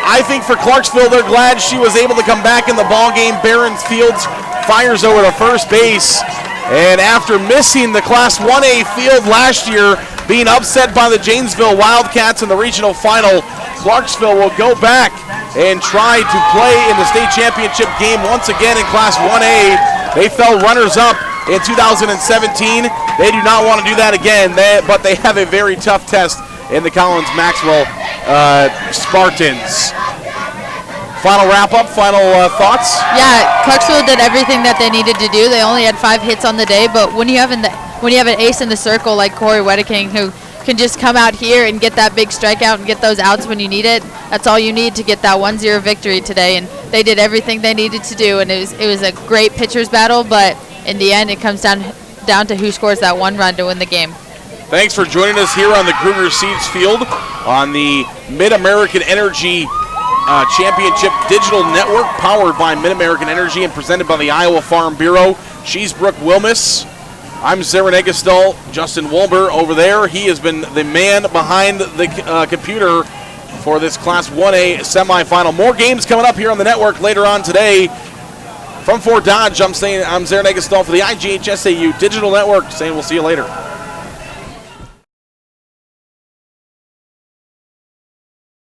I think for Clarksville, they're glad she was able to come back in the ball game. Barons fields, fires over to first base, and after missing the Class 1A field last year, being upset by the Janesville Wildcats in the regional final, Clarksville will go back and try to play in the state championship game once again in Class 1A. They fell runners-up in 2017. They do not want to do that again, but they have a very tough test in the Collins-Maxwell Spartans. Final wrap-up, final thoughts? Yeah, Clarksville did everything that they needed to do. They only had 5 hits on the day, but when you have an ace in the circle like Corey Wedeking, who can just come out here and get that big strikeout and get those outs when you need it, that's all you need to get that 1-0 victory today. And they did everything they needed to do, and it was a great pitcher's battle, but in the end, it comes down to who scores that 1 run to win the game. Thanks for joining us here on the Kruger Seeds Field on the Mid-American Energy Championship Digital Network, powered by Mid-American Energy and presented by the Iowa Farm Bureau. She's Brooke Wilmus. I'm Ciara Vance. Justin Wolber over there. He has been the man behind the computer for this Class 1A semifinal. More games coming up here on the network later on today. From Fort Dodge, I'm Ciara Vance for the IGHSAU Digital Network, saying we'll see you later.